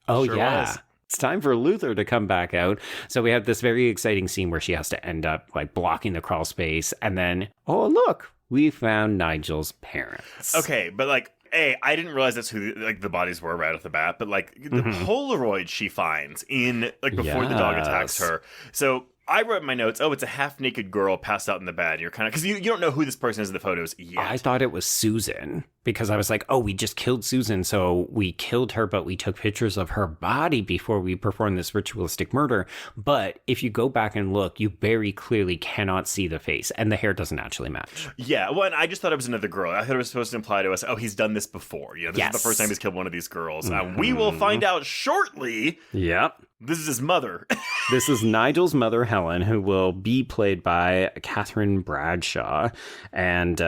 Oh, sure yeah. was. It's time for Luther to come back out. So we have this very exciting scene where she has to end up like blocking the crawl space. And then, oh, look, we found Nigel's parents. Okay, but like, I didn't realize that's who the bodies were right off the bat. But like the Polaroid she finds in like before the dog attacks her. So I wrote in my notes, it's a half-naked girl passed out in the bed. You're kind of, because you don't know who this person is in the photos yet. I thought it was Susan because I was like, we just killed Susan. So we killed her, but we took pictures of her body before we performed this ritualistic murder. But if you go back and look, you very clearly cannot see the face and the hair doesn't actually match. Yeah. Well, and I just thought it was another girl. I thought it was supposed to imply to us, he's done this before. You know, this is the first time he's killed one of these girls. We will find out shortly. Yep. This is his mother. This is Nigel's mother, Helen, who will be played by Catherine Bradshaw. And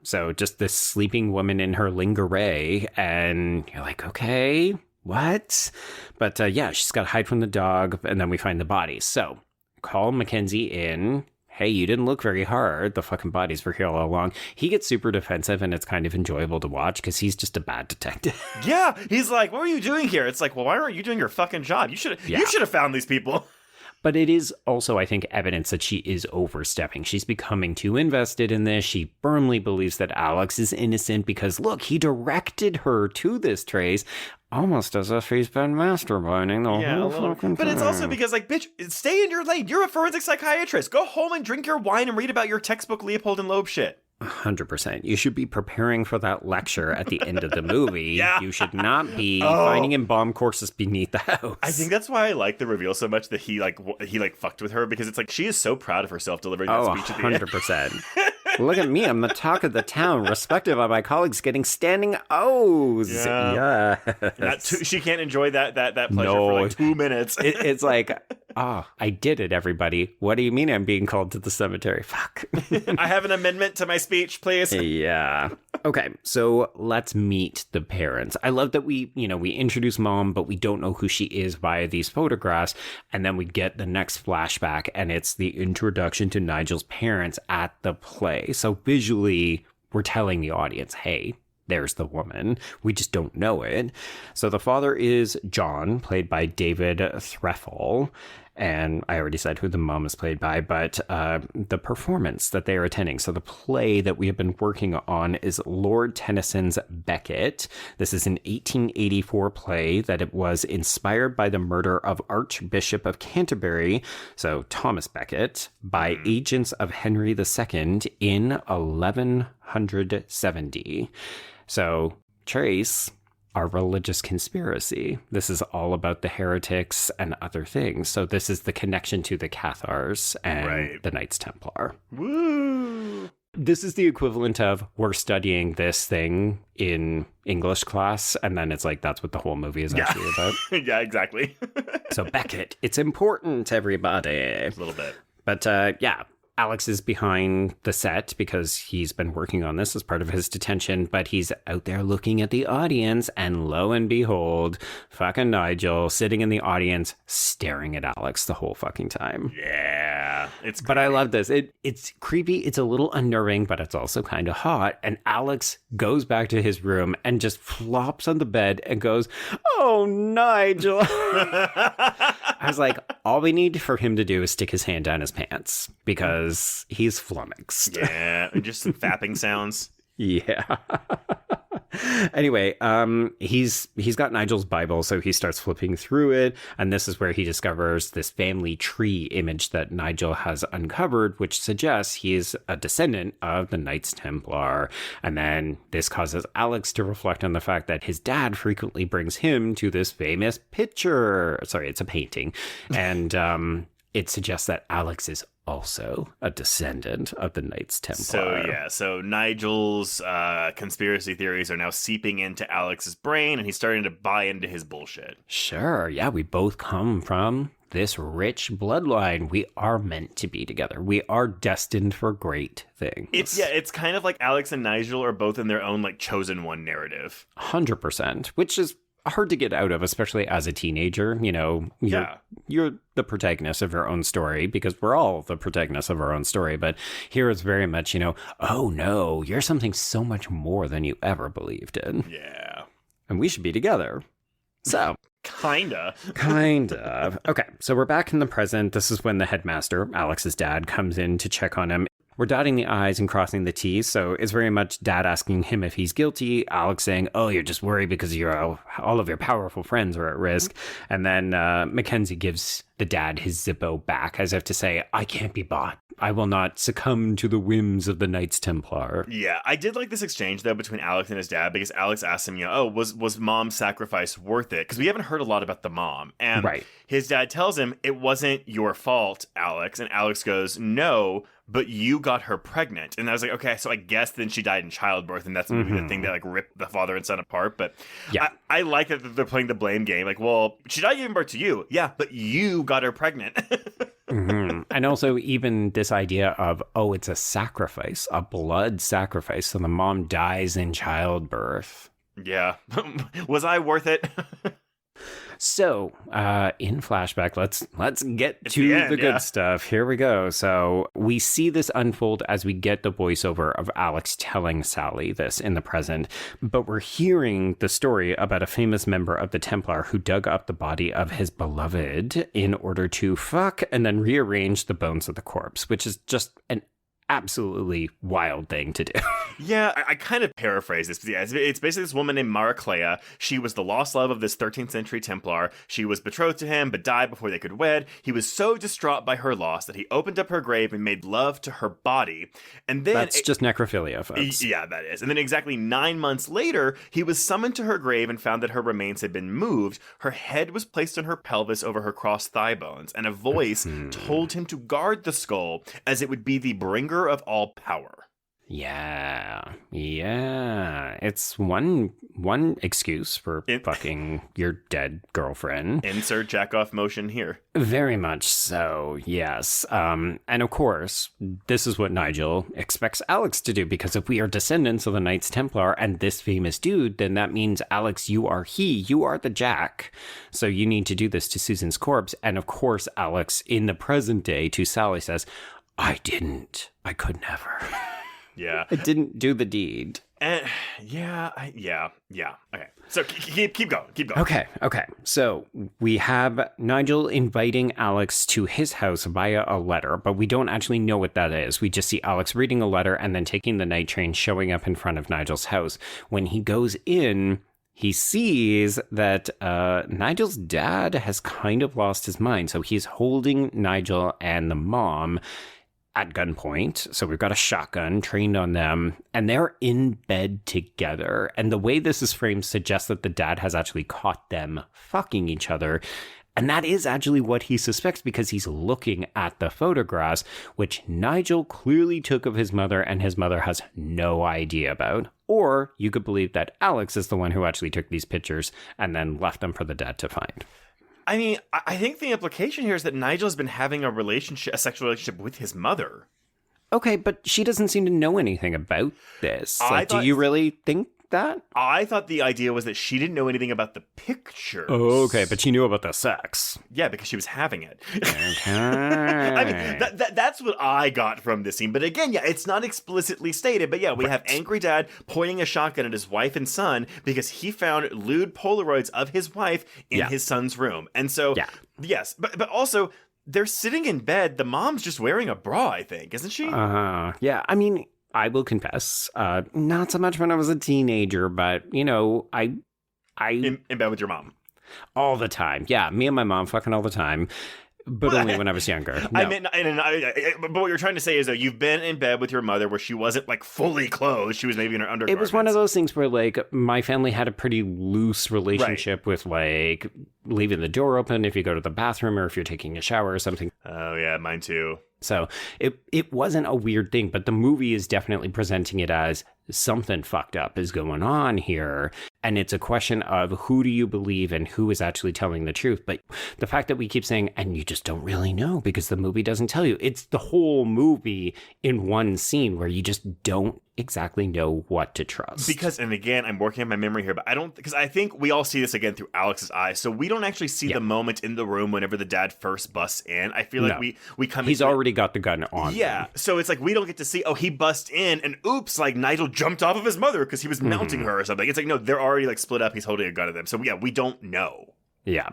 so just this sleeping woman in her lingerie. And you're like, okay, what? But she's got to hide from the dog. And then we find the bodies. So call Mackenzie in. Hey, you didn't look very hard. The fucking bodies were here all along. He gets super defensive, and it's kind of enjoyable to watch because he's just a bad detective. Yeah, he's like, what are you doing here? It's like, well, why aren't you doing your fucking job? You should have found these people. But it is also, I think, evidence that she is overstepping. She's becoming too invested in this. She firmly believes that Alex is innocent because, look, he directed her to this trace. Almost as if he's been masturbating the whole fucking But it's also because, like, bitch, stay in your lane. You're a forensic psychiatrist. Go home and drink your wine and read about your textbook Leopold and Loeb shit. 100%. You should be preparing for that lecture at the end of the movie. Yeah. You should not be finding embalmed corpses beneath the house. I think that's why I like the reveal so much, that he fucked with her, because it's like she is so proud of herself delivering that speech at the end. 100%. Look at me. I'm the talk of the town, respected by my colleagues, getting standing O's. Yeah. She can't enjoy that pleasure for like 2 minutes. It's like, I did it, everybody. What do you mean I'm being called to the cemetery? Fuck. I have an amendment to my speech, please. Yeah. Okay, so let's meet the parents. I love that we introduce mom, but we don't know who she is via these photographs. And then we get the next flashback, and it's the introduction to Nigel's parents at the play. So visually, we're telling the audience, hey, there's the woman. We just don't know it. So the father is John, played by David Threffel. And I already said who the mom is played by, but the performance that they are attending. So the play that we have been working on is Lord Tennyson's Becket. This is an 1884 play that it was inspired by the murder of Archbishop of Canterbury, so Thomas Becket, by agents of Henry II in 1170. So Trace, our religious conspiracy. This is all about the heretics and other things. So this is the connection to the Cathars and the Knights Templar. Woo! This is the equivalent of we're studying this thing in English class, and then it's like that's what the whole movie is actually about. Yeah, exactly. So Becket, it's important, everybody. A little bit. But Alex is behind the set because he's been working on this as part of his detention, but he's out there looking at the audience, and lo and behold, fucking Nigel sitting in the audience staring at Alex the whole fucking time. Yeah, it's creepy. But I love this. It's creepy, it's a little unnerving, but it's also kind of hot, and Alex goes back to his room and just flops on the bed and goes, "Oh, Nigel." I was like, all we need for him to do is stick his hand down his pants because he's flummoxed. Yeah, just some fapping sounds. Yeah. Anyway, he's got Nigel's Bible, so he starts flipping through it, and this is where he discovers this family tree image that Nigel has uncovered, which suggests he is a descendant of the Knights Templar. And then this causes Alex to reflect on the fact that his dad frequently brings him to this famous picture. Sorry, it's a painting. And it suggests that Alex is also a descendant of the Knights Templar. So Nigel's conspiracy theories are now seeping into Alex's brain, and he's starting to buy into his bullshit. Sure, yeah, we both come from this rich bloodline. We are meant to be together. We are destined for great things. It's kind of like Alex and Nigel are both in their own like chosen one narrative. 100%, which is hard to get out of, especially as a teenager. You know, you're the protagonist of your own story, because we're all the protagonists of our own story. But here it's very much, oh no, you're something so much more than you ever believed in. Yeah. And we should be together. So. Kinda. Okay, so we're back in the present. This is when the headmaster, Alex's dad, comes in to check on him. We're dotting the I's and crossing the T's, so it's very much Dad asking him if he's guilty, Alex saying, oh, you're just worried because all of your powerful friends are at risk. And then Mackenzie gives the dad his Zippo back, as if to say, I can't be bought. I will not succumb to the whims of the Knights Templar. Yeah, I did like this exchange, though, between Alex and his dad, because Alex asked him, was mom's sacrifice worth it? Because we haven't heard a lot about the mom. And his dad tells him, it wasn't your fault, Alex. And Alex goes, no, but you got her pregnant. And I was like, okay, so I guess then she died in childbirth, and that's maybe the thing that like ripped the father and son apart. But I like that they're playing the blame game. Like, well, she died giving birth to you. Yeah, but you got her pregnant. And also even this idea of, it's a sacrifice, a blood sacrifice. So the mom dies in childbirth. Yeah. Was I worth it? So, in flashback, let's get to the good stuff. Here we go. So we see this unfold as we get the voiceover of Alex telling Sally this in the present, but we're hearing the story about a famous member of the Templar who dug up the body of his beloved in order to fuck and then rearrange the bones of the corpse, which is just an absolutely wild thing to do. Yeah, I kind of paraphrase this. Yeah, it's basically this woman named Maraclea. She was the lost love of this 13th century Templar. She was betrothed to him, but died before they could wed. He was so distraught by her loss that he opened up her grave and made love to her body. And then that's just necrophilia, folks. Yeah, that is. And then exactly 9 months later, he was summoned to her grave and found that her remains had been moved. Her head was placed on her pelvis over her crossed thigh bones, and a voice told him to guard the skull as it would be the bringer of all power. Yeah. It's one excuse for fucking your dead girlfriend. Insert jack-off motion here. Very much so, yes. And of course, this is what Nigel expects Alex to do, because if we are descendants of the Knights Templar and this famous dude, then that means, Alex, you are the Jack. So you need to do this to Susan's corpse. And of course, Alex, in the present day, to Sally says, I didn't. I could never. Yeah. I didn't do the deed. Yeah. Okay. So keep going. Okay. So we have Nigel inviting Alex to his house via a letter, but we don't actually know what that is. We just see Alex reading a letter and then taking the night train, showing up in front of Nigel's house. When he goes in, he sees that Nigel's dad has kind of lost his mind. So he's holding Nigel and the mom at gunpoint. So we've got a shotgun trained on them, and they're in bed together. And the way this is framed suggests that the dad has actually caught them fucking each other. And that is actually what he suspects, because he's looking at the photographs, which Nigel clearly took of his mother and his mother has no idea about. Or you could believe that Alex is the one who actually took these pictures and then left them for the dad to find. I mean, I think the implication here is that Nigel's been having a sexual relationship with his mother. Okay, but she doesn't seem to know anything about this. Do you really think that? I thought the idea was that she didn't know anything about the pictures. Oh, okay, but she knew about the sex. Yeah, because she was having it. Okay. I mean, that's what I got from this scene. But again, yeah, it's not explicitly stated. But yeah, we have angry dad pointing a shotgun at his wife and son because he found lewd Polaroids of his wife in his son's room. And so, yes, but also, they're sitting in bed. The mom's just wearing a bra, I think, isn't she? Yeah, I mean, I will confess, not so much when I was a teenager, but, you know, I in bed with your mom. All the time. Yeah, me and my mom fucking all the time. But only when I was younger. No. I mean, but what you're trying to say is that you've been in bed with your mother where she wasn't like fully clothed. She was maybe in her undergarments. It was one of those things where like my family had a pretty loose relationship with like leaving the door open if you go to the bathroom or if you're taking a shower or something. Oh yeah, mine too. So it wasn't a weird thing, but the movie is definitely presenting it as something fucked up is going on here. And it's a question of who do you believe and who is actually telling the truth. But the fact that we keep saying, and you just don't really know because the movie doesn't tell you. It's the whole movie in one scene where you just don't exactly know what to trust. Because, and again, I'm working on my memory here, but because I think we all see this again through Alex's eyes. So we don't actually see the moment in the room whenever the dad first busts in. I feel like we come He's already got the gun on. Yeah. So it's like we don't get to see, he busts in and oops, like Nigel jumped off of his mother because he was mounting her or something. It's like, no, they're already like split up. He's holding a gun at them. So yeah, we don't know. Yeah.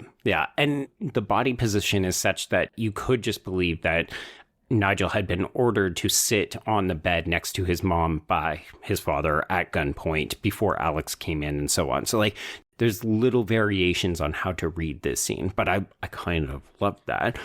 And the body position is such that you could just believe that Nigel had been ordered to sit on the bed next to his mom by his father at gunpoint before Alex came in and so on. So like there's little variations on how to read this scene, but I kind of love that.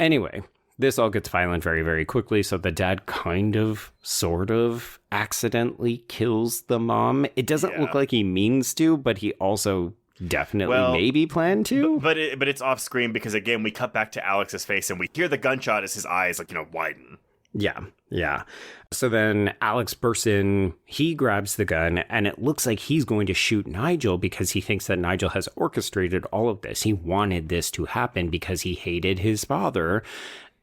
Anyway, this all gets violent very, very quickly. So the dad kind of, sort of accidentally kills the mom. It doesn't look like he means to, but he also definitely maybe plan to. But it's off screen because, again, we cut back to Alex's face and we hear the gunshot as his eyes, widen. Yeah. So then Alex bursts in, he grabs the gun, and it looks like he's going to shoot Nigel because he thinks that Nigel has orchestrated all of this. He wanted this to happen because he hated his father.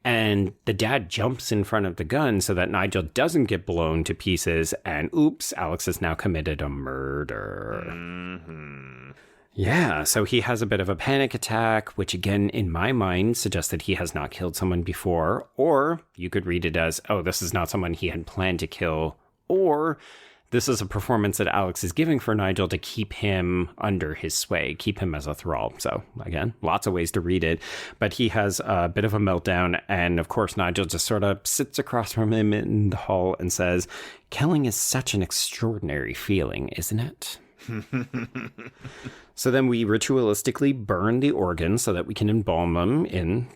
And the dad jumps in front of the gun so that Nigel doesn't get blown to pieces. And oops, Alex has now committed a murder. Mm-hmm. Yeah, so he has a bit of a panic attack, which again, in my mind, suggests that he has not killed someone before. Or you could read it as, this is not someone he had planned to kill. Or this is a performance that Alex is giving for Nigel to keep him under his sway, keep him as a thrall. So again, lots of ways to read it. But he has a bit of a meltdown. And of course, Nigel just sort of sits across from him in the hall and says, "Killing is such an extraordinary feeling, isn't it?" So then we ritualistically burn the organs so that we can embalm them in,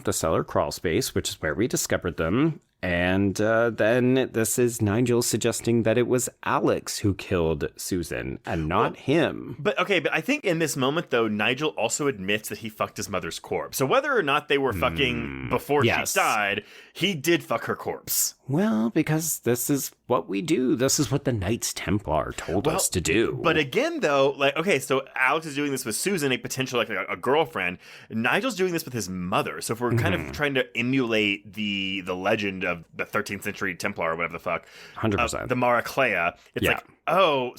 the cellar crawl space, which is where we discovered them. And then this is Nigel suggesting that it was Alex who killed Susan and not him. But I think in this moment, though, Nigel also admits that he fucked his mother's corpse. So whether or not they were fucking before she died, he did fuck her corpse. Well, because this is what we do. This is what the Knights Templar told us to do. But again, though, so Alex is doing this with Susan, a potential, a girlfriend. Nigel's doing this with his mother. So if we're kind of trying to emulate the legend of the 13th century Templar or whatever the fuck. 100%. The Maraclea. It's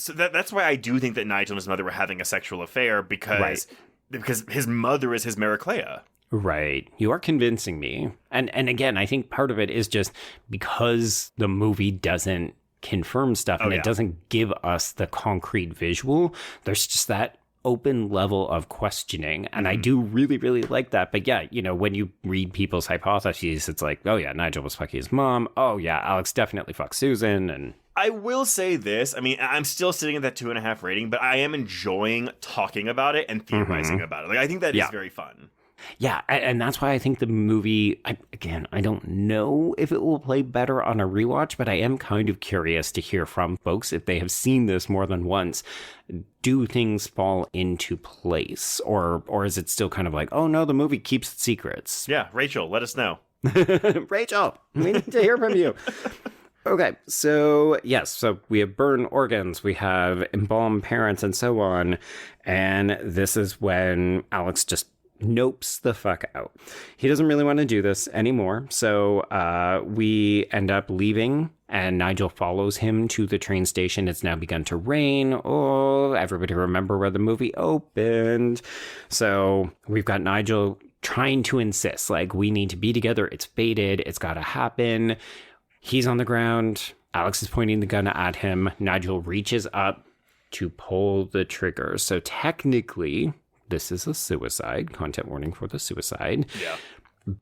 so that's why I do think that Nigel and his mother were having a sexual affair because his mother is his Maraclea. Right. You are convincing me. And again, I think part of it is just because the movie doesn't confirm stuff it doesn't give us the concrete visual. There's just that open level of questioning. And I do really, really like that. But yeah, when you read people's hypotheses, it's like, oh yeah, Nigel was fucking his mom. Oh yeah, Alex definitely fucked Susan. And I will say this. I mean, I'm still sitting at that 2.5 rating, but I am enjoying talking about it and theorizing about it. I think that is very fun. Yeah, and that's why I think the movie, I don't know if it will play better on a rewatch, but I am kind of curious to hear from folks if they have seen this more than once. Do things fall into place? Or is it still kind of like, oh no, the movie keeps its secrets? Yeah, Rachel, let us know. Rachel, we need to hear from you. Okay, so yes, so we have burned organs, we have embalmed parents and so on, and this is when Alex just nopes the fuck out. He doesn't really want to do this anymore, so we end up leaving, and Nigel follows him to the train station. It's now begun to rain. Oh, everybody remember where the movie opened. So we've got Nigel trying to insist, we need to be together. It's fated. It's got to happen. He's on the ground. Alex is pointing the gun at him. Nigel reaches up to pull the trigger. So technically, this is a suicide. Content warning for the suicide. Yeah.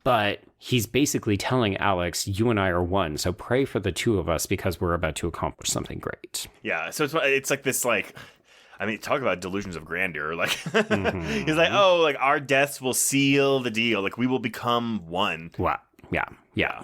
But he's basically telling Alex, you and I are one. So pray for the two of us because we're about to accomplish something great. Yeah. So it's like this, talk about delusions of grandeur. He's like, oh, our deaths will seal the deal. We will become one. Wow. Yeah.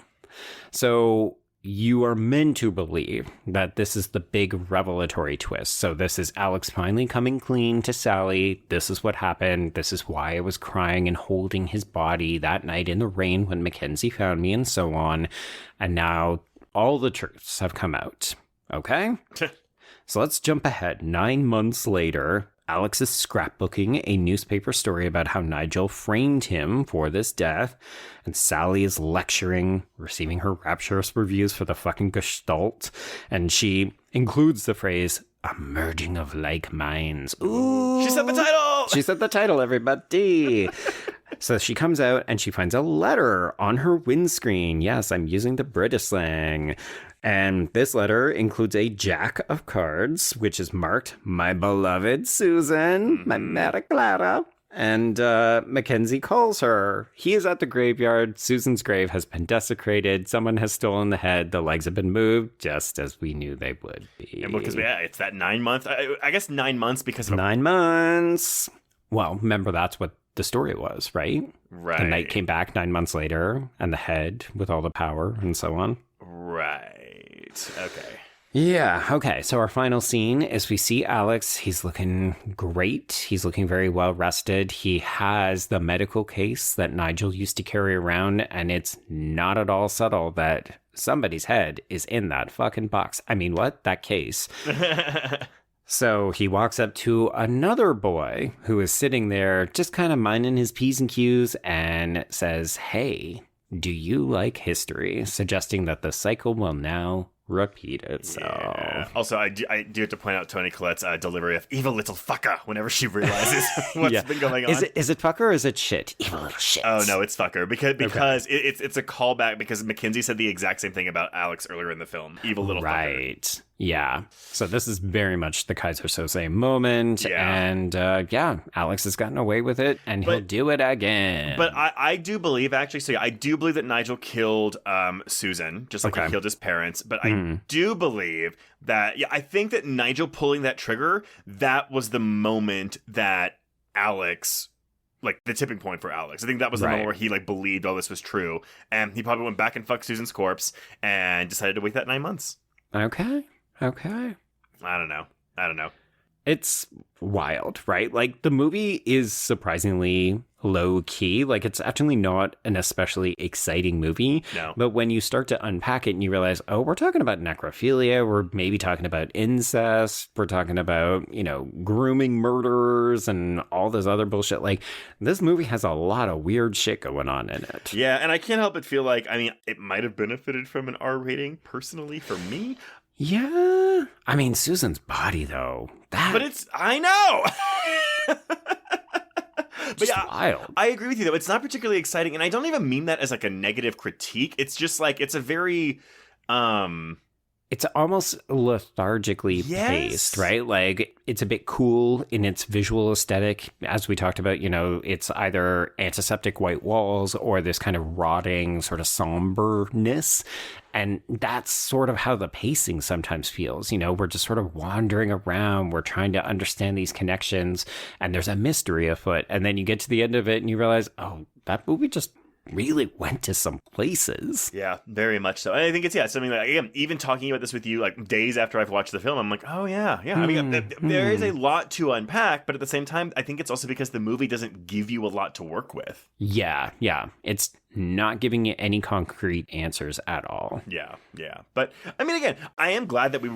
So you are meant to believe that this is the big revelatory twist. So this is Alex finally coming clean to Sally. This is what happened. This is why I was crying and holding his body that night in the rain when Mackenzie found me and so on. And now all the truths have come out. Okay? So let's jump ahead. 9 months later, Alex is scrapbooking a newspaper story about how Nigel framed him for this death, and Sally is lecturing, receiving her rapturous reviews for the fucking Gestalt, and she includes the phrase, "a merging of like minds." Ooh! She said the title! She said the title, everybody! So she comes out and she finds a letter on her windscreen. Yes, I'm using the British slang. And this letter includes a jack of cards, which is marked, "My beloved Susan, my Mara Clara." And Mackenzie calls her. He is at the graveyard. Susan's grave has been desecrated. Someone has stolen the head. The legs have been moved, just as we knew they would be. And because, it's that 9 months. I guess 9 months because of 9 months. Well, remember, that's what the story was, right? Right. The knight came back 9 months later, and the head with all the power and so on. Right. Okay. Yeah. Okay. So our final scene is we see Alex. He's looking great. He's looking very well rested. He has the medical case that Nigel used to carry around, and it's not at all subtle that somebody's head is in that fucking box. I mean, what? That case. So he walks up to another boy who is sitting there just kind of minding his P's and Q's and says, "Hey, do you like history?" Suggesting that the cycle will now repeat itself. Yeah. Also, I do have to point out Toni Collette's delivery of "evil little fucker" whenever she realizes what's been going on. Is it fucker or is it shit? Evil little shit. Oh no, it's fucker because it's a callback because Mackenzie said the exact same thing about Alex earlier in the film. Evil little fucker. Right. Yeah. So this is very much the Kaiser Sose moment. Yeah. And Alex has gotten away with it, and he'll do it again. But I do believe, actually, I do believe that Nigel killed Susan, just like he killed his parents. But I do believe that, I think that Nigel pulling that trigger, that was the moment that Alex, like the tipping point for Alex. I think that was the moment where he like believed all this was true. And he probably went back and fucked Susan's corpse and decided to wait that 9 months. Okay. I don't know. It's wild, right? Like, the movie is surprisingly low key. Like, it's actually not an especially exciting movie. No. But when you start to unpack it and you realize, oh, we're talking about necrophilia, we're maybe talking about incest, we're talking about, grooming murderers and all this other bullshit. Like, this movie has a lot of weird shit going on in it. Yeah, and I can't help but feel like, it might have benefited from an R rating, personally, for me. Yeah. I mean, Susan's body, though. But I know! But yeah, wild. I agree with you, though. It's not particularly exciting, and I don't even mean that as like a negative critique. It's just like, it's a very... It's almost lethargically paced, right? Like, it's a bit cool in its visual aesthetic. As we talked about, it's either antiseptic white walls or this kind of rotting sort of somberness. And that's sort of how the pacing sometimes feels. We're just sort of wandering around. We're trying to understand these connections, and there's a mystery afoot. And then you get to the end of it and you realize, oh, that movie just really went to some places. Yeah, very much so. And I think it's something that, again, even talking about this with you like days after I've watched the film, I'm like, oh yeah. I mean, there is a lot to unpack, but at the same time, I think it's also because the movie doesn't give you a lot to work with. Yeah. It's not giving you any concrete answers at all. Yeah. But I mean, again, I am glad that we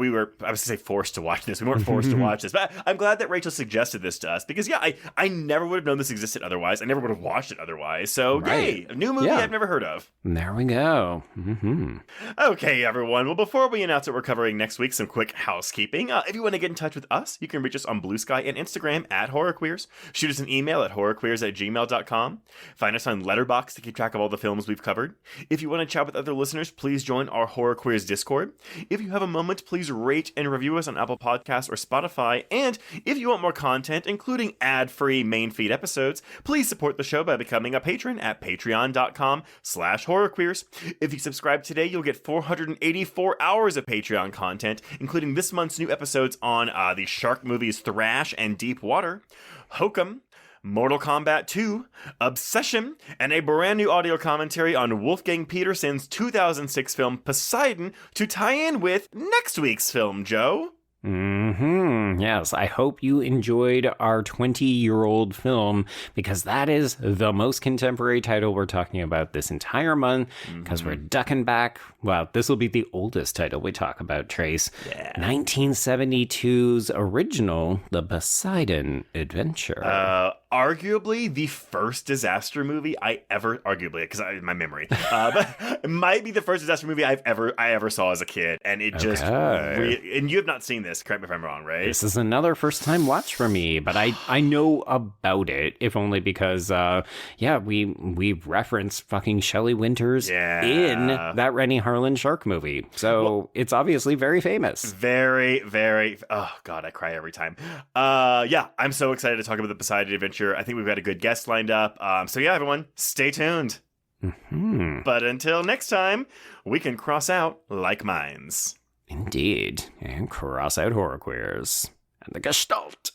were I was going to say forced to watch this. We weren't forced to watch this, but I'm glad that Rachel suggested this to us because I never would have known this existed otherwise. I never would have watched it otherwise. So yay, a new movie I've never heard of. There we go. Okay, everyone. Well, before we announce what we're covering next week, some quick housekeeping. If you want to get in touch with us, you can reach us on Blue Sky and Instagram at HorrorQueers. Shoot us an email at horrorqueers@gmail.com. Find us on Letterboxd to keep track of all the films we've covered. If you want to chat with other listeners, please join our Horror Queers Discord. If you have a moment, please rate and review us on Apple Podcasts or Spotify. And if you want more content, including ad-free main feed episodes, please support the show by becoming a patron at patreon.com/horrorqueers. If you subscribe today, you'll get 484 hours of Patreon content, including this month's new episodes on the shark movies Thrash and Deep Water, Hokum, Mortal Kombat 2, Obsession, and a brand new audio commentary on Wolfgang Petersen's 2006 film Poseidon to tie in with next week's film, Joe. Yes, I hope you enjoyed our 20-year-old film, because that is the most contemporary title we're talking about this entire month, because we're ducking back. Well, this will be the oldest title we talk about, Trace. Yeah. 1972's original, The Poseidon Adventure. Arguably the first disaster movie I ever, arguably, my memory, but it might be the first disaster movie I ever saw as a kid, and it just, and you have not seen this, correct me if I'm wrong, right? This is another first time watch for me, but I know about it, if only because, we reference fucking Shelley Winters in that Rennie Harlan shark movie, so it's obviously very famous. Very, very, oh god, I cry every time. I'm so excited to talk about the Poseidon Adventure. I think we've got a good guest lined up. So everyone, stay tuned. But until next time, we can cross out like minds. Indeed. And cross out horror queers. And the Gestalt.